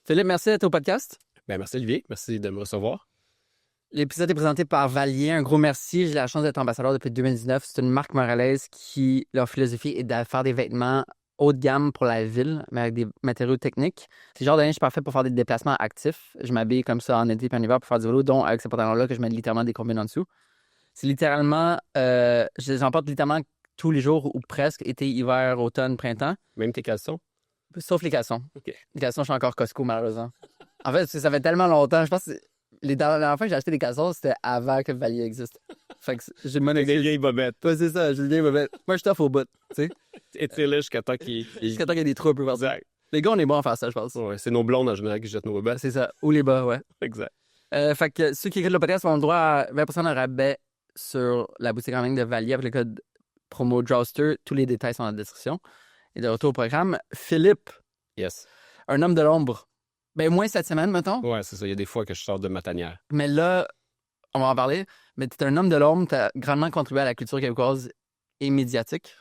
Philippe, merci d'être au podcast. Ben, merci Olivier, merci de me recevoir. L'épisode est présenté par Valier. Un gros merci. J'ai la chance d'être ambassadeur depuis 2019. C'est une marque montréalaise qui, leur philosophie est de faire des vêtements haut de gamme pour la ville, mais avec des matériaux techniques. C'est le genre de linge parfait pour faire des déplacements actifs. Je m'habille comme ça en été et en hiver pour faire du vélo, dont avec ces pantalons-là que je mets littéralement des combines en dessous. C'est littéralement, je les emporte littéralement tous les jours ou presque, été, hiver, automne, printemps. Même tes caleçons? Sauf les caleçons. OK. Les caleçons, je suis encore Costco, malheureusement. En fait, ça fait tellement longtemps. Je pense que la dernière fois que j'ai acheté des caleçons, c'était avant que Valier existe. Fait que j'ai demandé. Des vieilles bobettes. Ouais, c'est ça, j'ai des bobettes. Moi, je t'offre au bout, tu sais. Étire-le jusqu'à temps qu'il... Jusqu'à temps qu'il y ait des trous un peu partout. Exact. Les gars, on est bons à faire ça, je pense. Ouais, c'est nos blondes en général qui jettent nos bobettes. C'est ça. Ou les bas, ouais. Exact. Fait que ceux qui écoutent le podcast ont le droit à 20% de rabais sur la boutique en ligne de Valier avec le code promo Drawster. Tous les détails sont dans la description. Et de retour au programme, Philippe, Yes. un homme de l'ombre. Ben, moins cette semaine, mettons. Ouais, c'est ça. Il y a des fois que je sors de ma tanière. Mais là, on va en parler. Mais tu es un homme de l'ombre. Tu as grandement contribué à la culture québécoise et médiatique.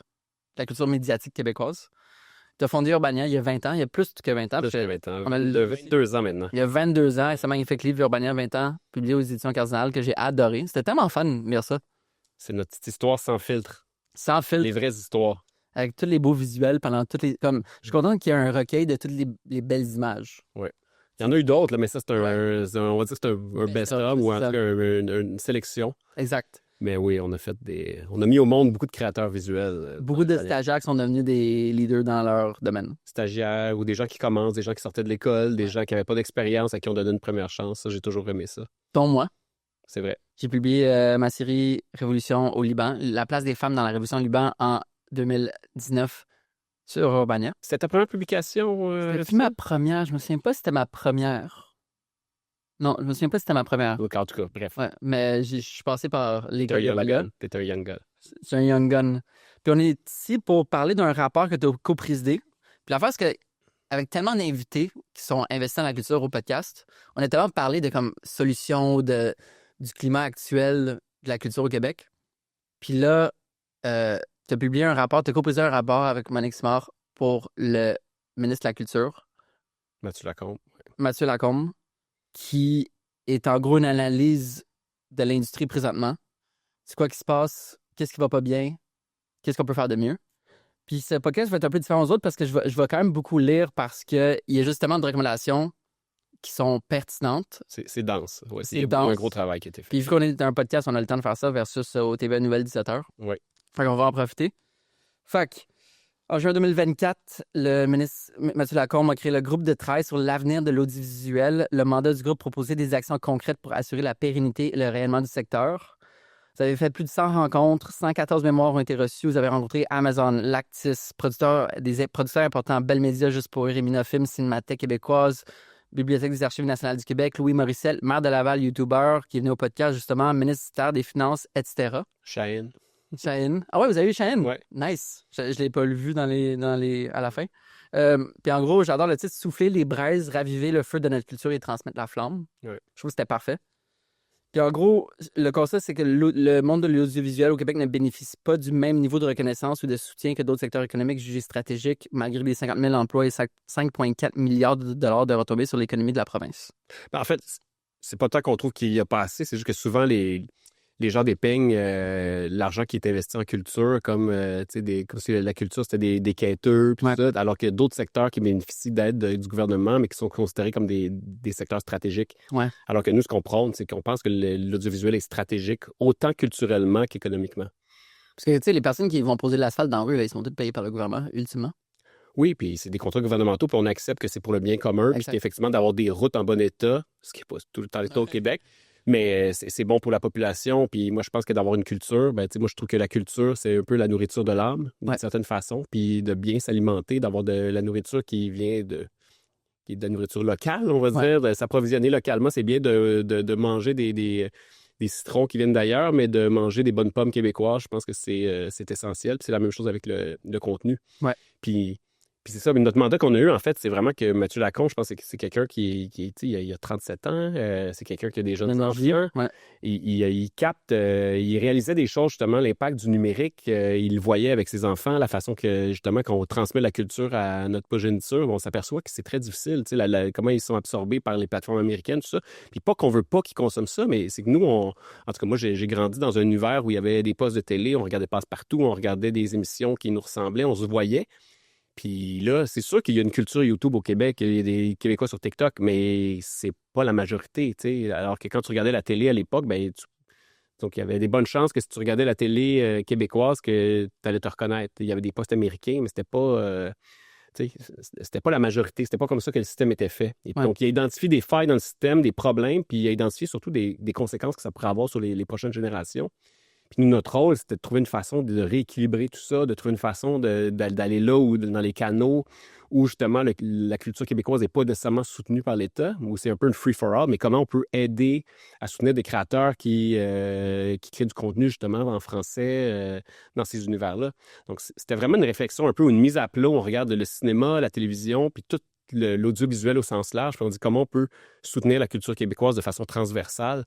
La culture médiatique québécoise. Tu as fondé Urbania il y a 20 ans. Il y a plus que 20 ans. Plus que parce que 20 ans. on a De 22 ans maintenant. Il y a 22 ans. Et ce magnifique livre Urbania 20 ans, publié aux éditions Cardinal, que j'ai adoré. C'était tellement fun de lire ça. C'est notre petite histoire sans filtre. Sans filtre. Les vraies histoires. Avec tous les beaux visuels pendant toutes les... Comme, je suis content qu'il y ait un recueil de toutes les belles images. Ouais. Il y en a eu d'autres, là, mais ça, c'est on va dire que c'est un best-of ou en tout cas une sélection. Exact. Mais oui, on a mis au monde beaucoup de créateurs visuels. Beaucoup de stagiaires qui sont devenus des leaders dans leur domaine. Stagiaires ou des gens qui commencent, des gens qui sortaient de l'école, des gens qui n'avaient pas d'expérience à qui on donnait une première chance. Ça, j'ai toujours aimé ça. Dont moi. C'est vrai. J'ai publié ma série Révolution au Liban, la place des femmes dans la Révolution au Liban en 2019 sur Urbania. C'était ta première publication? C'était ma première. Je me souviens pas si c'était ma première. Non, je me souviens pas si c'était ma première. Donc, en tout cas, bref. Ouais, mais je suis passé par les T'es un young gars. gun. T'es un young gun. C'est un young gun. Puis on est ici pour parler d'un rapport que tu as co-présidé. Puis l'affaire, c'est que avec tellement d'invités qui sont investis dans la culture au podcast, on a tellement parlé de comme solutions du climat actuel de la culture au Québec. Puis là, tu as publié un rapport, tu as co-présidé un rapport avec Monique Simard pour le ministre de la Culture, Mathieu Lacombe. Mathieu Lacombe, qui est en gros une analyse de l'industrie présentement. C'est quoi qui se passe? Qu'est-ce qui va pas bien? Qu'est-ce qu'on peut faire de mieux? Puis ce podcast va être un peu différent aux autres parce que je vais quand même beaucoup lire parce qu'il y a justement des recommandations qui sont pertinentes. C'est dense. Ouais, C'est il y a dense. un gros travail qui a été fait. Puis vu qu'on est un podcast, on a le temps de faire ça versus au TV Nouvelles 17h. Oui. Fait qu'on va en profiter. Fait que, en juin 2024, le ministre Mathieu Lacombe a créé le groupe de travail sur l'avenir de l'audiovisuel. Le mandat du groupe proposait des actions concrètes pour assurer la pérennité et le rayonnement du secteur. Vous avez fait plus de 100 rencontres, 114 mémoires ont été reçues. Vous avez rencontré Amazon, Lactis, des producteurs importants, Bell Media, Juste pour rire, Éminofilm, Cinémathèque québécoise, Bibliothèque des Archives nationales du Québec, Louis Morissette, maire de Laval, YouTuber, qui est venu au podcast, justement, ministère des Finances, etc. Cheyenne. Cheyenne. Ah ouais, vous avez eu Cheyenne? Ouais. Nice. Je ne l'ai pas vu à la fin. Puis en gros, j'adore le titre « Souffler les braises, raviver le feu de notre culture et transmettre la flamme ». Ouais. Je trouve que c'était parfait. Puis en gros, le constat, c'est que le monde de l'audiovisuel au Québec ne bénéficie pas du même niveau de reconnaissance ou de soutien que d'autres secteurs économiques jugés stratégiques, malgré les 50 000 emplois et 5,4 milliards de dollars de retombées sur l'économie de la province. Ben, en fait, c'est pas tant qu'on trouve qu'il y a pas assez, c'est juste que souvent les gens dépeignent l'argent qui est investi en culture comme, comme si la culture, c'était des quêteurs, puis tout ça, alors qu'il y a d'autres secteurs qui bénéficient d'aide du gouvernement, mais qui sont considérés comme des secteurs stratégiques. Ouais. Alors que nous, ce qu'on prône, c'est qu'on pense que l'audiovisuel est stratégique autant culturellement qu'économiquement. Parce que, tu sais, les personnes qui vont poser de l'asphalte dans la rue, là, ils sont toutes payées par le gouvernement, ultimement. Oui, puis c'est des contrats gouvernementaux, puis on accepte que c'est pour le bien commun, puis qu'effectivement, d'avoir des routes en bon état, ce qui n'est pas tout le temps l'état au Québec, mais c'est bon pour la population. Puis moi, je pense que d'avoir une culture, moi, je trouve que la culture, c'est un peu la nourriture de l'âme, d'une certaine façon. Puis de bien s'alimenter, d'avoir de la nourriture qui vient de la nourriture locale, on va dire. De s'approvisionner localement, c'est bien de manger des citrons qui viennent d'ailleurs, mais de manger des bonnes pommes québécoises, je pense que c'est essentiel. Puis c'est la même chose avec le contenu. Ouais. Puis Puis c'est ça, mais notre mandat qu'on a eu, en fait, c'est vraiment que Mathieu Lacombe, je pense que c'est quelqu'un qui il a 37 ans, c'est quelqu'un qui a des jeunes enfants. Ouais. Il capte, il réalisait des choses, justement, l'impact du numérique. Il le voyait avec ses enfants, la façon que, justement, quand on transmet la culture à notre progéniture, on s'aperçoit que c'est très difficile, tu sais, comment ils sont absorbés par les plateformes américaines, tout ça. Puis pas qu'on veut pas qu'ils consomment ça, mais c'est que nous, en tout cas, moi, j'ai grandi dans un univers où il y avait des postes de télé, on regardait Passe-Partout, on regardait des émissions qui nous ressemblaient, on se voyait. Puis là, c'est sûr qu'il y a une culture YouTube au Québec, il y a des Québécois sur TikTok, mais c'est pas la majorité, tu sais. Alors que quand tu regardais la télé à l'époque, donc il y avait des bonnes chances que si tu regardais la télé québécoise, que tu allais te reconnaître. Il y avait des postes américains, mais tu sais, c'était pas la majorité, c'était pas comme ça que le système était fait. Et donc, il a identifié des failles dans le système, des problèmes, puis il a identifié surtout des conséquences que ça pourrait avoir sur les prochaines générations. Puis nous, notre rôle, c'était de trouver une façon de rééquilibrer tout ça, de trouver une façon d'aller là ou dans les canaux où justement la culture québécoise n'est pas nécessairement soutenue par l'État, où c'est un peu une free-for-all, mais comment on peut aider à soutenir des créateurs qui créent du contenu justement en français dans ces univers-là. Donc, c'était vraiment une réflexion, un peu une mise à plat où on regarde le cinéma, la télévision, puis tout l'audiovisuel au sens large, puis on dit comment on peut soutenir la culture québécoise de façon transversale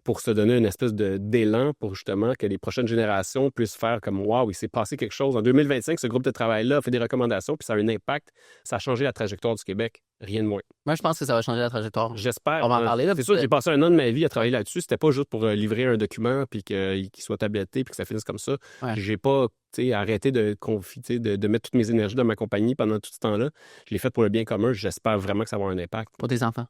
pour se donner une espèce d'élan pour justement que les prochaines générations puissent faire comme « Wow, il s'est passé quelque chose. En 2025, ce groupe de travail-là a fait des recommandations, puis ça a un impact. Ça a changé la trajectoire du Québec. Rien de moins. » Moi, je pense que ça va changer la trajectoire. J'espère. On va en parler là. C'est sûr que j'ai passé un an de ma vie à travailler là-dessus. C'était pas juste pour livrer un document puis qu'il soit tabletté puis que ça finisse comme ça. Ouais. J'ai pas arrêté de mettre toutes mes énergies dans ma compagnie pendant tout ce temps-là. Je l'ai fait pour le bien commun. J'espère vraiment que ça va avoir un impact. Pour tes enfants.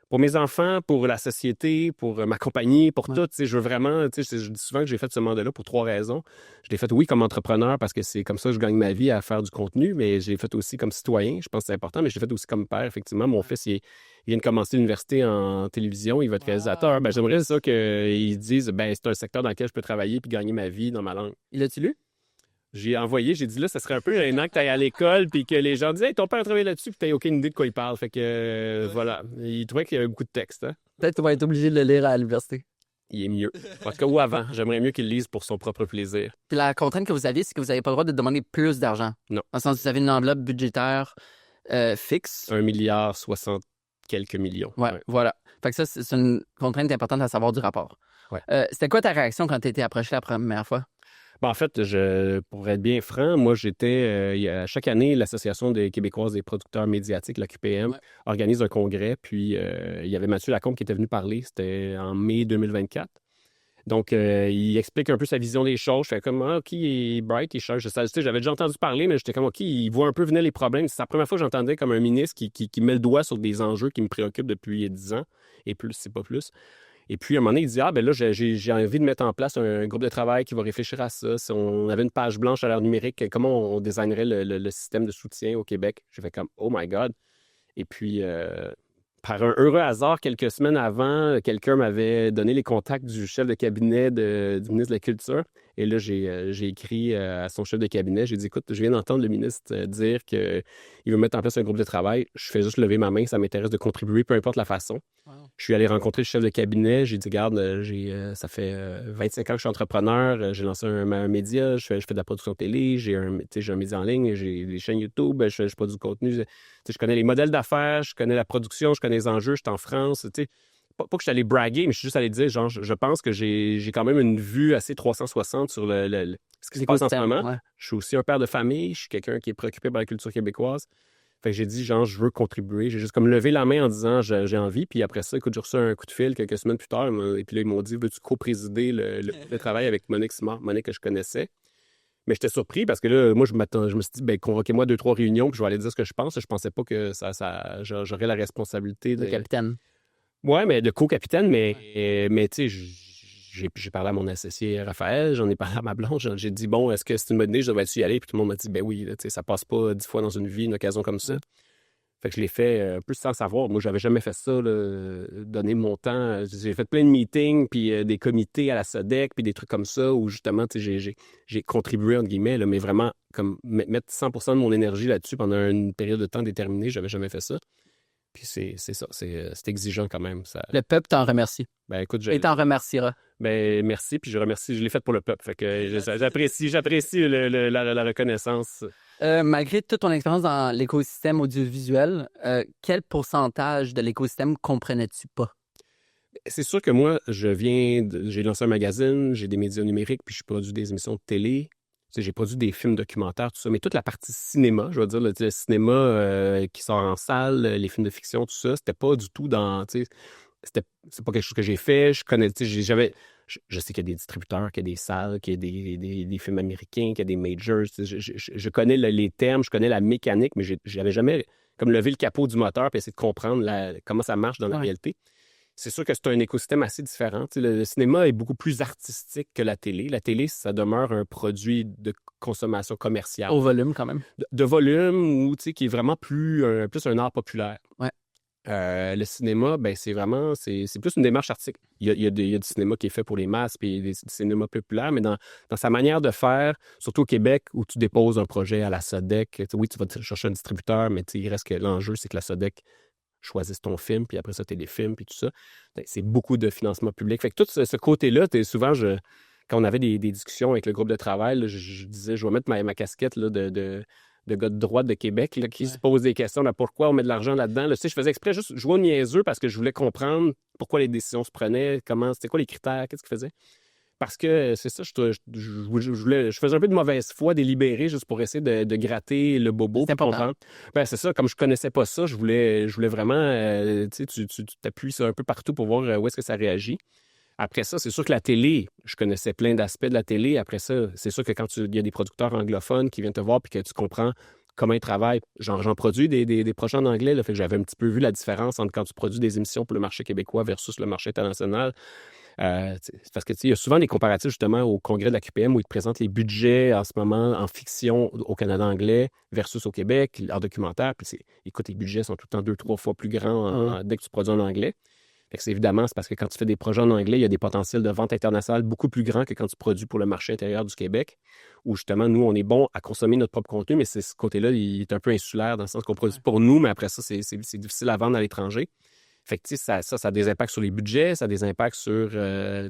Pour mes enfants, pour la société, pour ma compagnie, pour tout. Je veux vraiment, je dis souvent que j'ai fait ce mandat-là pour 3 raisons. Je l'ai fait, oui, comme entrepreneur, parce que c'est comme ça que je gagne ma vie à faire du contenu, mais je l'ai fait aussi comme citoyen. Je pense que c'est important, mais je l'ai fait aussi comme père, effectivement. Mon fils, il vient de commencer l'université en télévision, il va être réalisateur. Ben, j'aimerais ça qu'ils disent, c'est un secteur dans lequel je peux travailler puis gagner ma vie dans ma langue. Il l'a-tu lu? J'ai envoyé, j'ai dit là, ça serait un peu gênant que tu ailles à l'école puis que les gens disent hey, ton père a travaillé là-dessus puis tu n'as aucune idée de quoi il parle. Fait que voilà. Il trouvait qu'il y avait beaucoup de texte. Hein? Peut-être que tu vas être obligé de le lire à l'université. Il est mieux. En tout cas, ou avant. J'aimerais mieux qu'il le lise pour son propre plaisir. Puis la contrainte que vous aviez, c'est que vous n'avez pas le droit de demander plus d'argent. Non. Dans le sens où vous avez une enveloppe budgétaire fixe. 1,60 milliard quelques millions. Ouais, voilà. Fait que ça, c'est une contrainte importante à savoir du rapport. Ouais. C'était quoi ta réaction quand tu étais approché la première fois? En fait, pour être bien franc, moi, chaque année, l'Association des Québécoises des producteurs médiatiques, la QPM, organise un congrès. Puis, il y avait Mathieu Lacombe qui était venu parler. C'était en mai 2024. Donc, il explique un peu sa vision des choses. Je fais comme, OK, il est bright, il cherche. J'avais déjà entendu parler, mais j'étais comme, OK, il voit un peu venir les problèmes. C'est la première fois que j'entendais comme un ministre qui met le doigt sur des enjeux qui me préoccupent depuis 10 ans, et plus, c'est pas plus. Et puis, à un moment donné, il dit, là, j'ai envie de mettre en place un groupe de travail qui va réfléchir à ça. Si on avait une page blanche à l'ère numérique, comment on designerait le système de soutien au Québec? J'ai fait comme, oh my God. Et puis, par un heureux hasard, quelques semaines avant, quelqu'un m'avait donné les contacts du chef de cabinet du ministre de la Culture. Et là, j'ai écrit à son chef de cabinet. J'ai dit, écoute, je viens d'entendre le ministre dire qu'il veut mettre en place un groupe de travail. Je fais juste lever ma main. Ça m'intéresse de contribuer, peu importe la façon. Wow. Je suis allé rencontrer le chef de cabinet. J'ai dit, regarde, ça fait 25 ans que je suis entrepreneur. J'ai lancé un média. Je fais de la production télé. J'ai un média en ligne. J'ai des chaînes YouTube. Je produis du contenu. Je connais les modèles d'affaires. Je connais la production. Je connais les enjeux. Je suis en France. Pas que je suis allé braguer, mais je suis juste allé dire, genre, je pense que j'ai quand même une vue assez 360 sur ce qui se passe en ce moment. Ouais. Je suis aussi un père de famille, je suis quelqu'un qui est préoccupé par la culture québécoise. Fait que j'ai dit, genre, je veux contribuer. J'ai juste comme levé la main en disant, j'ai envie. Puis après ça, écoute, j'ai reçu un coup de fil quelques semaines plus tard. Et puis là, ils m'ont dit, veux-tu co-présider le travail avec Monique Simard, Monique que je connaissais. Mais j'étais surpris parce que là, moi, je me suis dit, convoquez-moi 2-3 réunions, puis je vais aller dire ce que je pense. Je pensais pas que j'aurais la responsabilité de capitaine. Oui, mais de co-capitaine, mais tu sais, j'ai parlé à mon associé Raphaël, j'en ai parlé à ma blonde, j'ai dit, bon, est-ce que c'est une bonne idée, je devrais-tu y aller? Puis tout le monde m'a dit, ben oui, là, ça passe pas 10 fois dans une vie, une occasion comme ça. Fait que je l'ai fait un peu sans savoir. Moi, j'avais jamais fait ça, là, donner mon temps. J'ai fait plein de meetings, puis des comités à la SODEC, puis des trucs comme ça, où justement, tu sais, j'ai contribué, entre guillemets, là, mais vraiment, comme mettre 100% de mon énergie là-dessus pendant une période de temps déterminée, j'avais jamais fait ça. Puis c'est ça, c'est exigeant quand même. Ça... Le peuple t'en remercie. Ben écoute, et t'en remerciera. Ben merci, puis je l'ai fait pour le peuple. Fait que j'apprécie la reconnaissance. Malgré toute ton expérience dans l'écosystème audiovisuel, quel pourcentage de l'écosystème comprenais-tu pas? C'est sûr que moi, j'ai lancé un magazine, j'ai des médias numériques, puis je produis des émissions de télé. Tu sais, j'ai produit des films documentaires, tout ça, mais toute la partie cinéma, je veux dire, le cinéma qui sort en salle, les films de fiction, tout ça, c'était pas du tout dans, tu sais, c'est pas quelque chose que j'ai fait. Je connais, tu sais, je sais qu'il y a des distributeurs, qu'il y a des salles, qu'il y a des films américains, qu'il y a des majors. Tu sais, je connais les termes, je connais la mécanique, mais j'avais jamais comme levé le capot du moteur puis essayer de comprendre comment ça marche dans la réalité. C'est sûr que c'est un écosystème assez différent. Tu sais, le cinéma est beaucoup plus artistique que la télé. La télé, ça demeure un produit de consommation commerciale. Au volume, quand même. De volume, ou tu sais, qui est vraiment plus un art populaire. Ouais. Le cinéma, ben c'est plus une démarche artistique. Il y a du cinéma qui est fait pour les masses, puis du cinéma populaire, mais dans sa manière de faire, surtout au Québec, où tu déposes un projet à la SODEC, oui, tu vas te chercher un distributeur, mais il reste que l'enjeu, c'est que la SODEC choisisse ton film, puis après ça, téléfilm, puis tout ça. C'est beaucoup de financement public. Fait que tout ce côté-là, souvent, quand on avait des discussions avec le groupe de travail, là, je disais, je vais mettre ma casquette là, de gars de droite de Québec là, qui se pose des questions. Là, pourquoi on met de l'argent là-dedans? Là, tu sais, je faisais exprès juste jouer au niaiseux parce que je voulais comprendre pourquoi les décisions se prenaient, c'était quoi les critères, qu'est-ce qu'ils faisaient. Parce que c'est ça, je faisais un peu de mauvaise foi délibérée juste pour essayer de gratter le bobo. C'est important. Ben, c'est ça, comme je connaissais pas ça, je voulais vraiment, tu sais, tu t'appuies ça un peu partout pour voir où est-ce que ça réagit. Après ça, c'est sûr que la télé, je connaissais plein d'aspects de la télé. Après ça, c'est sûr que quand il y a des producteurs anglophones qui viennent te voir puis que tu comprends comment ils travaillent, j'en produis des projets en anglais, là, fait que j'avais un petit peu vu la différence entre quand tu produis des émissions pour le marché québécois versus le marché international. Parce que il y a souvent des comparatifs justement au congrès de la QPM où ils te présentent les budgets en ce moment en fiction au Canada anglais versus au Québec, en documentaire. Puis écoute, les budgets sont tout le temps 2-3 fois plus grands dès que tu produis en anglais. Fait que c'est parce que quand tu fais des projets en anglais, il y a des potentiels de vente internationale beaucoup plus grands que quand tu produis pour le marché intérieur du Québec, où justement, nous, on est bon à consommer notre propre contenu, mais ce côté-là, il est un peu insulaire dans le sens qu'on produit pour nous, mais après ça, c'est difficile à vendre à l'étranger. Fait que, tu sais, ça a des impacts sur les budgets, ça a des impacts sur, tu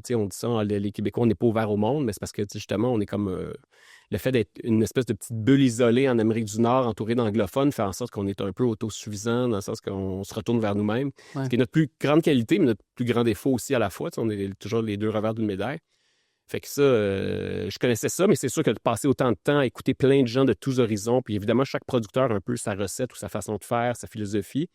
sais, on dit ça, les Québécois, on n'est pas ouverts au monde, mais c'est parce que, justement, on est comme, le fait d'être une espèce de petite bulle isolée en Amérique du Nord, entourée d'anglophones, fait en sorte qu'on est un peu autosuffisant, dans le sens qu'on se retourne vers nous-mêmes. Ouais. Ce qui est notre plus grande qualité, mais notre plus grand défaut aussi à la fois. On est toujours les deux revers d'une médaille. Fait que ça, je connaissais ça, mais c'est sûr que de passer autant de temps à écouter plein de gens de tous horizons, puis évidemment, chaque producteur a un peu sa recette ou sa façon de faire, sa philosophie,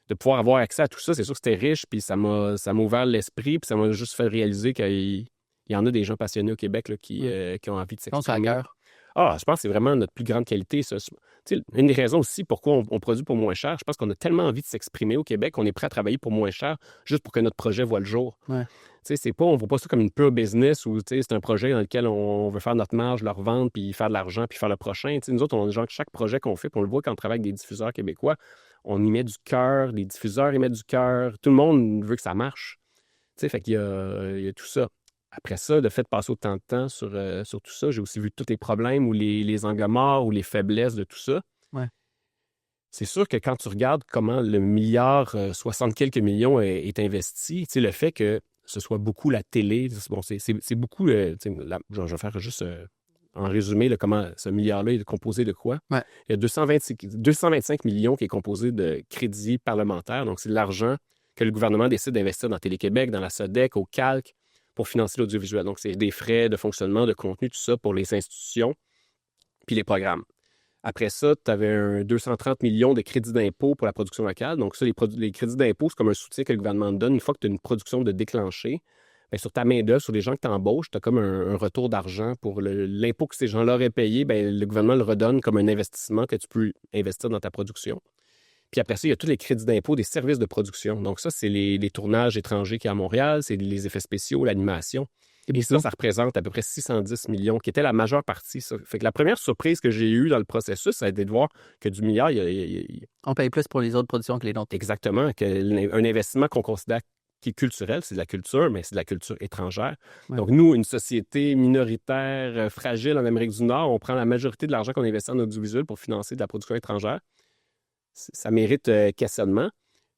de pouvoir avoir accès à tout ça, c'est sûr que c'était riche, puis ça m'a ouvert l'esprit, puis ça m'a juste fait réaliser qu'il y en a des gens passionnés au Québec là, qui ont envie de s'exprimer. Je pense que c'est vraiment notre plus grande qualité. Ça. Une des raisons aussi pourquoi on produit pour moins cher, je pense qu'on a tellement envie de s'exprimer au Québec qu'on est prêt à travailler pour moins cher juste pour que notre projet voit le jour. Ouais. On ne voit pas ça comme une pure business où c'est un projet dans lequel on veut faire notre marge, le revendre, puis faire de l'argent, puis faire le prochain. Nous autres, chaque projet qu'on fait, puis on le voit quand on travaille avec des diffuseurs québécois, on y met du cœur, les diffuseurs y mettent du cœur, tout le monde veut que ça marche. Fait qu'il y a tout ça. Après ça, le fait de passer autant de temps sur tout ça, j'ai aussi vu tous les problèmes ou les angles morts ou les faiblesses de tout ça. Ouais. C'est sûr que quand tu regardes comment le milliard, 60 quelques millions est investi, le fait que ce soit beaucoup la télé, bon, c'est beaucoup, je vais faire juste en résumé comment ce milliard-là est composé de quoi. Ouais. Il y a 225 millions qui est composé de crédits parlementaires, donc c'est de l'argent que le gouvernement décide d'investir dans Télé-Québec, dans la SODEC, au Calque, pour financer l'audiovisuel. Donc, c'est des frais de fonctionnement, de contenu, tout ça pour les institutions puis les programmes. Après ça, tu avais un 230 millions de crédits d'impôt pour la production locale. Donc, ça, les crédits d'impôt, c'est comme un soutien que le gouvernement te donne une fois que tu as une production de déclencher. Bien, sur ta main-d'œuvre, sur les gens que tu embauches, tu as comme un retour d'argent pour l'impôt que ces gens-là auraient payé. Bien, le gouvernement le redonne comme un investissement que tu peux investir dans ta production. Puis après ça, il y a tous les crédits d'impôt des services de production. Donc ça, c'est les tournages étrangers qu'il y a à Montréal, c'est les effets spéciaux, l'animation. Et ça représente à peu près 610 millions, qui était la majeure partie. Ça. Fait que la première surprise que j'ai eue dans le processus, ça a été de voir que du milliard, on paye plus pour les autres productions que les nôtres. Exactement. Un investissement qu'on considère qui est culturel, c'est de la culture, mais c'est de la culture étrangère. Ouais. Donc nous, une société minoritaire, fragile en Amérique du Nord, on prend la majorité de l'argent qu'on investit en audiovisuel pour financer de la production étrangère. Ça mérite questionnement.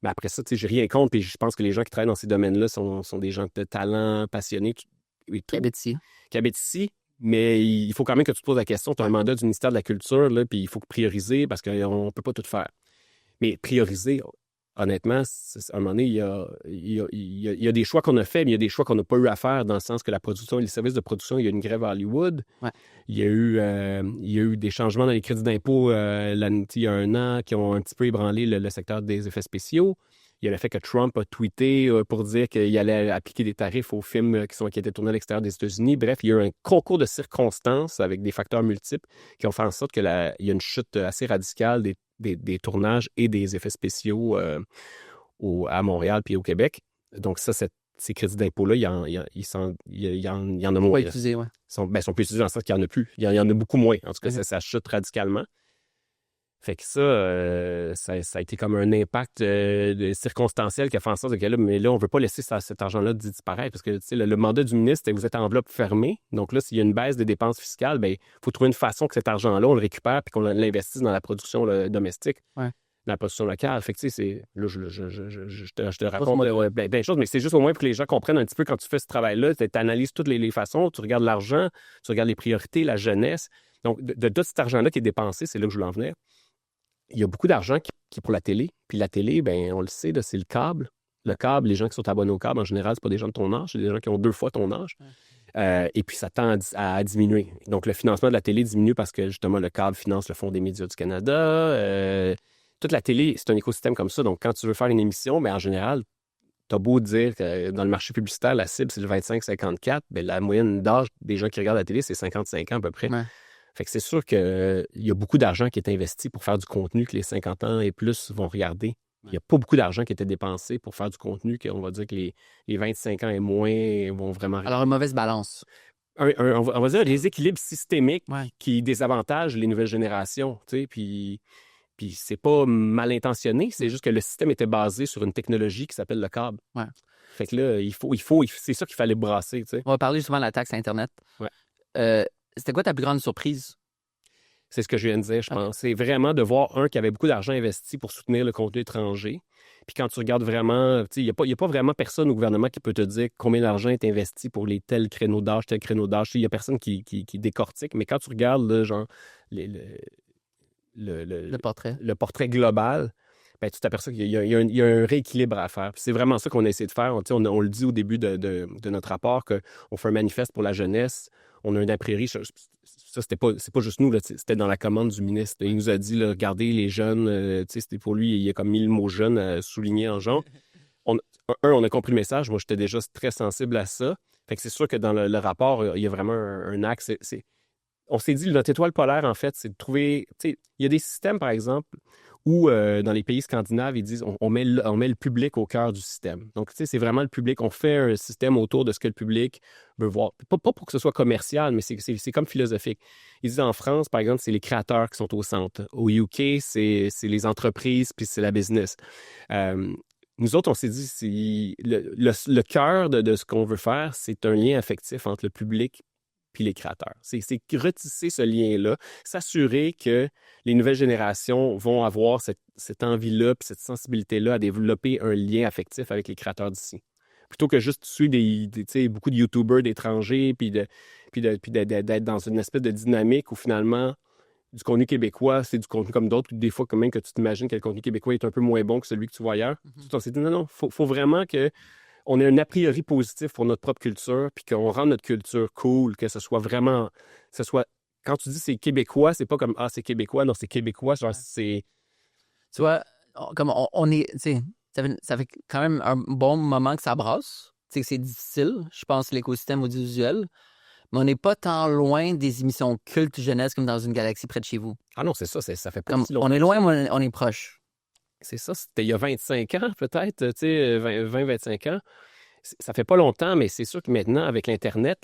Mais après ça, j'ai rien contre. Puis je pense que les gens qui travaillent dans ces domaines-là sont des gens de talent, passionnés. Qui habitent ici. Qui habitent ici. Mais il faut quand même que tu te poses la question. Tu as un mandat du ministère de la Culture, là, puis il faut prioriser parce qu'on ne peut pas tout faire. Mais prioriser, honnêtement, à un moment donné, il y a des choix qu'on a faits, mais il y a des choix qu'on n'a pas eu à faire dans le sens que la production et les services de production, il y a une grève à Hollywood. Ouais. Il y a eu des changements dans les crédits d'impôt il y a un an qui ont un petit peu ébranlé le secteur des effets spéciaux. Il y a le fait que Trump a tweeté pour dire qu'il allait appliquer des tarifs aux films qui étaient tournés à l'extérieur des États-Unis. Bref, il y a eu un concours de circonstances avec des facteurs multiples qui ont fait en sorte qu'il y a une chute assez radicale des tournages et des effets spéciaux à Montréal puis au Québec. Donc ça, ces crédits d'impôt-là, il y en a moins. Pas utilisés, ouais. Ils sont plus utilisés dans le sens qu'il n'y en a plus. Il y en a beaucoup moins. En tout cas, ça chute radicalement. Fait que ça a été comme un impact circonstanciel qui a fait en sorte que là, mais là, on ne veut pas laisser cet argent-là disparaître parce que le mandat du ministre, c'est que vous êtes en enveloppe fermée. Donc là, s'il y a une baisse des dépenses fiscales, il faut trouver une façon que cet argent-là, on le récupère et qu'on l'investisse dans la production domestique, dans la production locale. Fait que tu sais, là, je te raconte plein de choses, mais c'est juste au moins pour que les gens comprennent un petit peu quand tu fais ce travail-là, tu analyses toutes les façons, tu regardes l'argent, tu regardes les priorités, la jeunesse. Donc, de cet argent-là qui est dépensé, c'est là que je voulais en venir. Il y a beaucoup d'argent qui est pour la télé. Puis la télé, on le sait, c'est le câble. Le câble, les gens qui sont abonnés au câble, en général, c'est pas des gens de ton âge, c'est des gens qui ont 2 fois ton âge. Et puis ça tend à diminuer. Donc le financement de la télé diminue parce que justement le câble finance le Fonds des médias du Canada. Toute la télé, c'est un écosystème comme ça. Donc quand tu veux faire une émission, en général, t'as beau dire que dans le marché publicitaire, la cible, c'est le 25-54, la moyenne d'âge des gens qui regardent la télé, c'est 55 ans à peu près. Ouais. Fait que c'est sûr qu'il y a beaucoup d'argent qui est investi pour faire du contenu que les 50 ans et plus vont regarder. Il n'y a pas beaucoup d'argent qui était dépensé pour faire du contenu qu'on va dire que les 25 ans et moins vont vraiment regarder. Alors, une mauvaise balance. On va dire un déséquilibre systémique qui désavantage les nouvelles générations, tu sais, puis c'est pas mal intentionné, c'est juste que le système était basé sur une technologie qui s'appelle le câble. Ouais. Fait que là, c'est ça qu'il fallait brasser, tu sais. On va parler justement de la taxe Internet. Ouais. C'était quoi ta plus grande surprise? C'est ce que je viens de dire, je pense. C'est vraiment de voir, qu'il y avait beaucoup d'argent investi pour soutenir le contenu étranger. Puis quand tu regardes vraiment, il n'y a pas vraiment personne au gouvernement qui peut te dire combien d'argent est investi pour les tels créneaux d'âge, tel créneau d'âge. Il n'y a personne qui décortique. Mais quand tu regardes, là, genre, le portrait global, tu t'aperçois qu'il y a un rééquilibre à faire. Puis c'est vraiment ça qu'on a essayé de faire. On le dit au début de notre rapport qu'on fait un manifeste pour la jeunesse. On a un a-priori. Ça, c'est pas juste nous, là, c'était dans la commande du ministre. Il nous a dit, là, regardez les jeunes, c'était pour lui, il y a comme 1000 mots jeunes soulignés en jaune. On a compris le message. Moi, j'étais déjà très sensible à ça. Fait que c'est sûr que dans le rapport, il y a vraiment un axe. On s'est dit, notre étoile polaire, en fait, c'est de trouver... Il y a des systèmes, par exemple, où dans les pays scandinaves, ils disent on met le public au cœur du système. Donc, c'est vraiment le public. On fait un système autour de ce que le public veut voir. Pas pour que ce soit commercial, mais c'est comme philosophique. Ils disent en France, par exemple, c'est les créateurs qui sont au centre. Au UK, c'est les entreprises, puis c'est la business. Nous autres, on s'est dit, le cœur de ce qu'on veut faire, c'est un lien affectif entre le public puis les créateurs. C'est retisser ce lien-là, s'assurer que les nouvelles générations vont avoir cette envie-là puis cette sensibilité-là à développer un lien affectif avec les créateurs d'ici. Plutôt que juste suivre beaucoup de YouTubers d'étrangers puis d'être dans une espèce de dynamique où finalement, du contenu québécois, c'est du contenu comme d'autres. Des fois, quand même, que tu t'imagines que le contenu québécois est un peu moins bon que celui que tu vois ailleurs. On s'est dit, non, faut vraiment que on a un a priori positif pour notre propre culture, puis qu'on rende notre culture cool, que ce soit vraiment... Quand tu dis c'est québécois, c'est pas comme « Ah, c'est québécois », non, c'est québécois, genre c'est... Tu vois, comme on est... Ça fait quand même un bon moment que ça brasse. C'est difficile, je pense, l'écosystème audiovisuel, mais on n'est pas tant loin des émissions cultes jeunesse comme dans une galaxie près de chez vous. Ah non, c'est ça, ça fait pas si longtemps. On est loin, mais on est proche. C'est ça, c'était il y a 25 ans peut-être, 20-25 ans. Ça fait pas longtemps, mais c'est sûr que maintenant, avec l'Internet,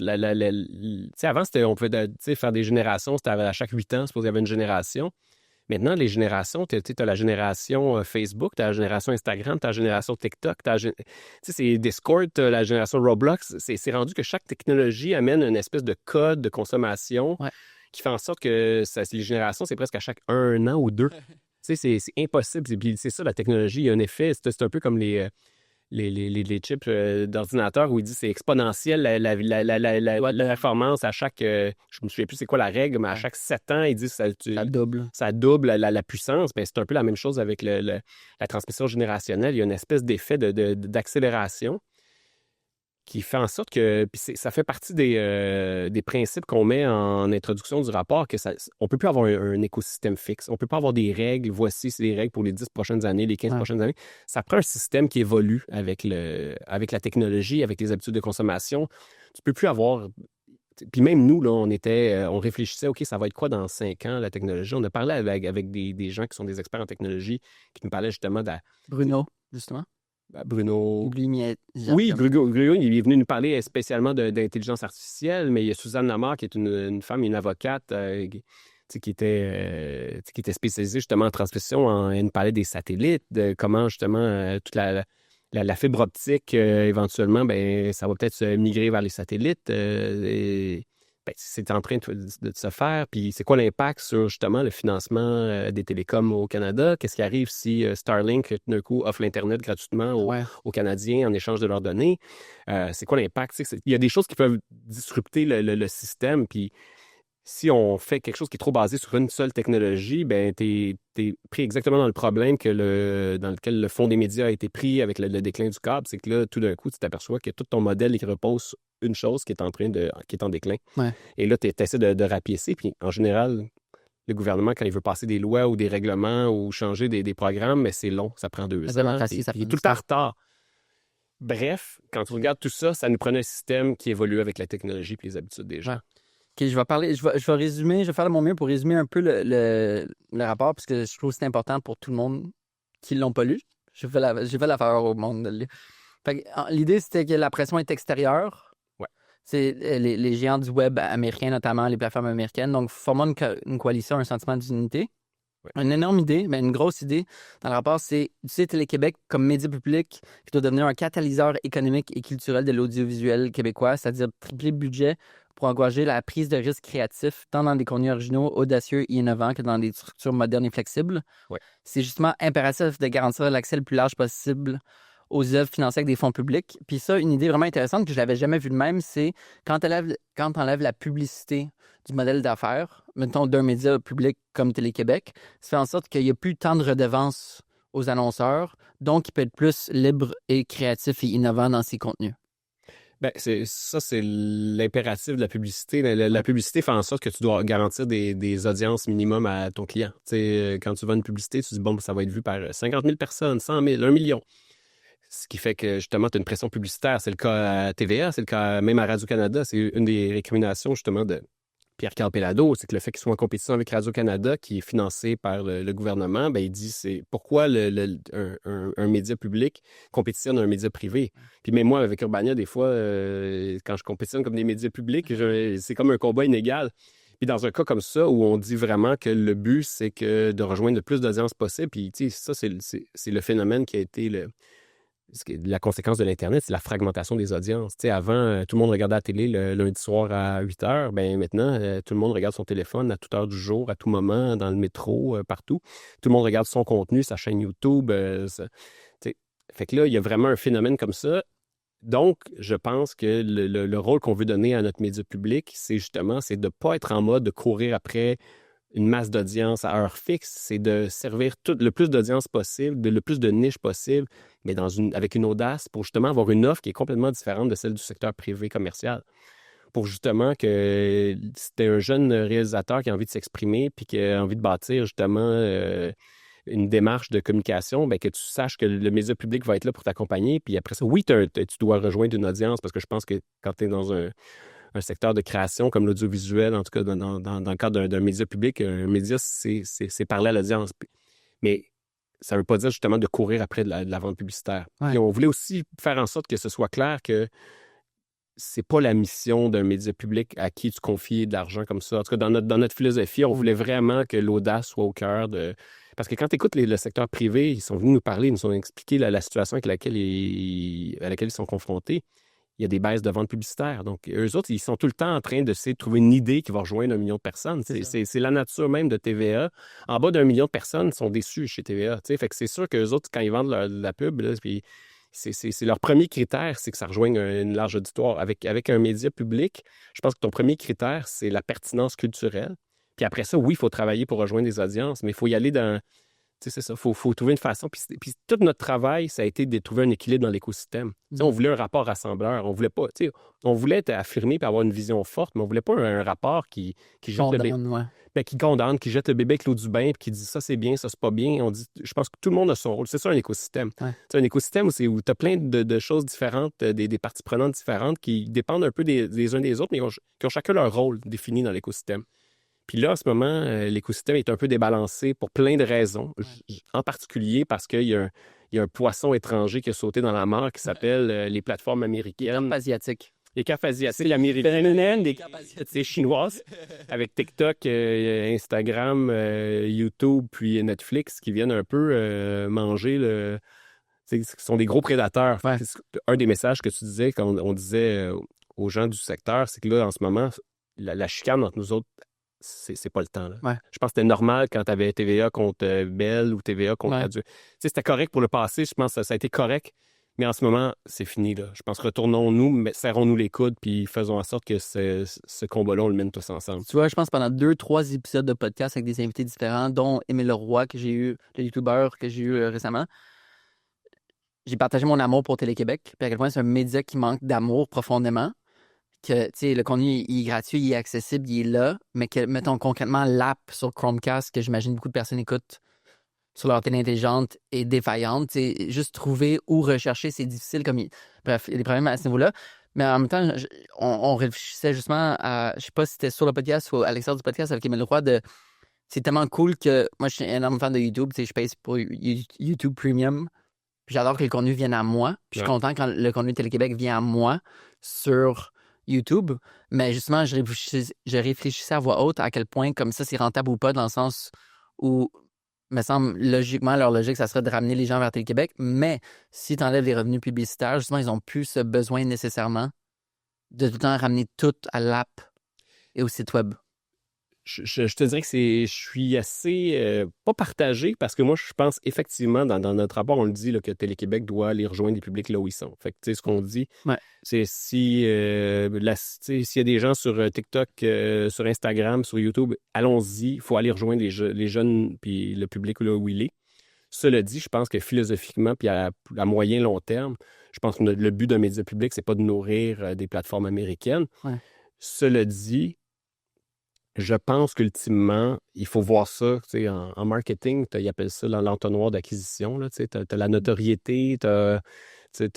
avant, on pouvait faire des générations, c'était à chaque 8 ans, il y avait une génération. Maintenant, les générations, tu as la génération Facebook, tu as la génération Instagram, tu as la génération TikTok, c'est Discord, tu as la génération Roblox. C'est rendu que chaque technologie amène une espèce de code de consommation qui fait en sorte que les générations, c'est presque à chaque 1 an ou 2. C'est impossible. C'est ça, la technologie, il y a un effet. C'est un peu comme les les chips d'ordinateur où il dit que c'est exponentiel la performance à chaque... je me souviens plus c'est quoi la règle, mais à chaque 7 ans, il dit que ça double la puissance. Ben, c'est un peu la même chose avec la transmission générationnelle. Il y a une espèce d'effet d'accélération qui fait en sorte que... Puis ça fait partie des principes qu'on met en introduction du rapport, on ne peut plus avoir un écosystème fixe. On ne peut pas avoir des règles. Voici, c'est des règles pour les 10 prochaines années, les 15 prochaines années. Ça prend un système qui évolue avec la technologie, avec les habitudes de consommation. Tu ne peux plus avoir... Puis même nous, là, on réfléchissait, OK, ça va être quoi dans 5 ans, la technologie? On a parlé avec des gens qui sont des experts en technologie, qui nous parlaient justement de... Bruno, justement. Bruno. Oui, Bruno, il est venu nous parler spécialement d'intelligence artificielle, mais il y a Suzanne Lamar, qui est une femme, une avocate, qui était spécialisée justement en transmission. Elle nous parlait des satellites, de comment justement toute la fibre optique, éventuellement, ben, ça va peut-être se migrer vers les satellites. C'est en train de se faire. Puis c'est quoi l'impact sur justement le financement des télécoms au Canada? Qu'est-ce qui arrive si Starlink, d'un coup, offre l'Internet gratuitement aux Canadiens en échange de leurs données? C'est quoi l'impact? Il y a des choses qui peuvent disrupter le système. Puis si on fait quelque chose qui est trop basé sur une seule technologie, ben t'es pris exactement dans le problème dans lequel le fond des médias a été pris avec le déclin du câble. C'est que là, tout d'un coup, tu t'aperçois que tout ton modèle qui repose une chose qui est en déclin. Ouais. Et là, tu essaies de rapiécer. Puis en général, le gouvernement, quand il veut passer des lois ou des règlements ou changer des programmes, mais c'est long, ça prend 2 ans. Il est tout le temps en retard. Bref, quand on regarde tout ça, ça nous prenait un système qui évolue avec la technologie et les habitudes des gens. Ouais. OK, je vais résumer, je vais faire de mon mieux pour résumer un peu le rapport, parce que je trouve que c'est important pour tout le monde qui ne l'ont pas lu. J'ai fait la faveur au monde de le lire. L'idée, c'était que la pression est extérieure. Ouais. C'est les géants du web américains, notamment les plateformes américaines. Donc, formant une coalition, un sentiment d'unité. Ouais. Une énorme idée, mais une grosse idée dans le rapport, c'est d'utiliser Télé-Québec comme média public qui doit devenir un catalyseur économique et culturel de l'audiovisuel québécois, c'est-à-dire tripler le budget pour encourager la prise de risques créatifs, tant dans des contenus originaux, audacieux et innovants que dans des structures modernes et flexibles. Ouais. C'est justement impératif de garantir l'accès le plus large possible aux œuvres financées avec des fonds publics. Puis ça, une idée vraiment intéressante que je n'avais jamais vue de même, c'est quand tu enlèves la publicité du modèle d'affaires, mettons d'un média public comme Télé-Québec, ça fait en sorte qu'il n'y a plus tant de redevances aux annonceurs, donc il peut être plus libre et créatif et innovant dans ses contenus. Ben, c'est l'impératif de la publicité. La publicité fait en sorte que tu dois garantir des audiences minimum à ton client. T'sais, quand tu vends une publicité, tu dis, bon, ça va être vu par 50 000 personnes, 100 000, 1 million. Ce qui fait que, justement, tu as une pression publicitaire. C'est le cas à TVA, c'est le cas même à Radio-Canada. C'est une des récriminations, justement, de Pierre-Carl Péladeau, c'est que le fait qu'il soit en compétition avec Radio-Canada, qui est financé par le gouvernement, ben, il dit c'est pourquoi un média public compétitionne un média privé. Puis même moi, avec Urbania, des fois, quand je compétitionne comme des médias publics, c'est comme un combat inégal. Puis dans un cas comme ça, où on dit vraiment que le but, c'est que de rejoindre le plus d'audience possible, puis ça, c'est le phénomène qui a été la conséquence de l'Internet, c'est la fragmentation des audiences. Avant, tout le monde regardait la télé le lundi soir à 8 heures. Ben, maintenant, tout le monde regarde son téléphone à toute heure du jour, à tout moment, dans le métro, partout. Tout le monde regarde son contenu, sa chaîne YouTube. Fait que là, il y a vraiment un phénomène comme ça. Donc, je pense que le rôle qu'on veut donner à notre média public, c'est de ne pas être en mode de courir après une masse d'audience à heure fixe, c'est de servir le plus d'audience possible, le plus de niches possible, mais avec une audace pour justement avoir une offre qui est complètement différente de celle du secteur privé commercial. Pour justement que si t'es un jeune réalisateur qui a envie de s'exprimer puis qui a envie de bâtir justement une démarche de communication, bien, que tu saches que le média public va être là pour t'accompagner. Puis après ça, oui, tu dois rejoindre une audience parce que je pense que quand tu es dans un secteur de création comme l'audiovisuel, en tout cas dans le cadre d'un média public, un média, c'est parler à l'audience. Mais ça ne veut pas dire justement de courir après de la vente publicitaire. Ouais. Et on voulait aussi faire en sorte que ce soit clair que c'est pas la mission d'un média public à qui tu confies de l'argent comme ça. En tout cas, dans notre philosophie, on voulait vraiment que l'audace soit au cœur de... Parce que quand tu écoutes le secteur privé, ils sont venus nous parler, ils nous ont expliqué la situation à laquelle ils sont confrontés. Il y a des baisses de ventes publicitaires. Donc, eux autres, ils sont tout le temps en train de trouver une idée qui va rejoindre 1 million de personnes. C'est la nature même de TVA. En bas d'1 million de personnes sont déçues chez TVA. Fait que c'est sûr qu'eux autres, quand ils vendent la pub, là, puis c'est leur premier critère, c'est que ça rejoigne une large auditoire. Avec un média public, je pense que ton premier critère, c'est la pertinence culturelle. Puis après ça, oui, il faut travailler pour rejoindre des audiences, mais il faut y aller dans... Tu sais, c'est ça, il faut trouver une façon. Puis tout notre travail, ça a été de trouver un équilibre dans l'écosystème. Tu sais, on voulait un rapport rassembleur. On voulait pas, tu sais, on voulait être affirmé et avoir une vision forte, mais on voulait pas un rapport qui jette le bébé. Qui condamne, qui jette le bébé avec l'eau du bain, puis qui dit ça c'est bien, ça c'est pas bien. Je pense que tout le monde a son rôle. C'est ça un écosystème. C'est un écosystème où tu as plein de choses différentes, des parties prenantes différentes qui dépendent un peu des uns des autres, mais qui ont chacun leur rôle défini dans l'écosystème. Puis là, en ce moment, l'écosystème est un peu débalancé pour plein de raisons. En particulier parce qu'il y a un poisson étranger qui a sauté dans la mare qui s'appelle les plateformes américaines. Les carpes asiatiques. Les carpes asiatiques, américaines, des carpes asiatiques chinoises, avec TikTok, Instagram, YouTube, puis Netflix, qui viennent un peu manger ce sont des gros prédateurs. Ouais. Un des messages que tu disais, quand on disait aux gens du secteur, c'est que là, en ce moment, la chicane entre nous autres, c'est pas le temps. Là. Ouais. Je pense que c'était normal quand tu avais TVA contre Bell ou TVA contre Radio. Tu sais, c'était correct pour le passé. Je pense que ça a été correct. Mais en ce moment, c'est fini. Là. Je pense que retournons-nous, serrons-nous les coudes, puis faisons en sorte que ce combat-là, on le mène tous ensemble. Tu vois, je pense pendant 2-3 épisodes de podcast avec des invités différents, dont Émile Leroy, que j'ai eu, le YouTuber que j'ai eu récemment, j'ai partagé mon amour pour Télé-Québec, puis à quel point c'est un média qui manque d'amour profondément. Que, tu sais, le contenu il est gratuit, il est accessible, il est là, mais que, mettons concrètement, l'app sur Chromecast, que j'imagine beaucoup de personnes écoutent sur leur télé intelligente, est défaillante. Tu sais, juste trouver où rechercher, c'est difficile. Bref, il y a des problèmes à ce niveau-là. Mais en même temps, on réfléchissait justement à, je sais pas si c'était sur le podcast ou à l'extérieur du podcast avec Émile Leroy, c'est tellement cool que, moi, je suis un énorme fan de YouTube, tu sais, je paye pour YouTube Premium, puis j'adore que le contenu vienne à moi, puis je suis content quand le contenu de Télé-Québec vient à moi sur YouTube, mais justement, je réfléchissais à voix haute à quel point comme ça c'est rentable ou pas, dans le sens où, me semble, logiquement, leur logique, ça serait de ramener les gens vers Télé-Québec, mais si tu enlèves les revenus publicitaires, justement, ils n'ont plus ce besoin nécessairement de tout le temps ramener tout à l'app et au site web. Je te dirais que je suis assez pas partagé parce que moi, je pense effectivement, dans notre rapport, on le dit là, que Télé-Québec doit aller rejoindre les publics là où ils sont. Fait que, tu sais, ce qu'on dit, c'est s'il y a des gens sur TikTok, sur Instagram, sur YouTube, allons-y, il faut aller rejoindre les jeunes puis le public là où il est. Cela dit, je pense que philosophiquement puis à moyen long terme, je pense que le but d'un média public, c'est pas de nourrir des plateformes américaines. Cela dit, je pense qu'ultimement, il faut voir ça, tu sais, en marketing, ils appellent ça l'entonnoir d'acquisition, tu as la notoriété, tu as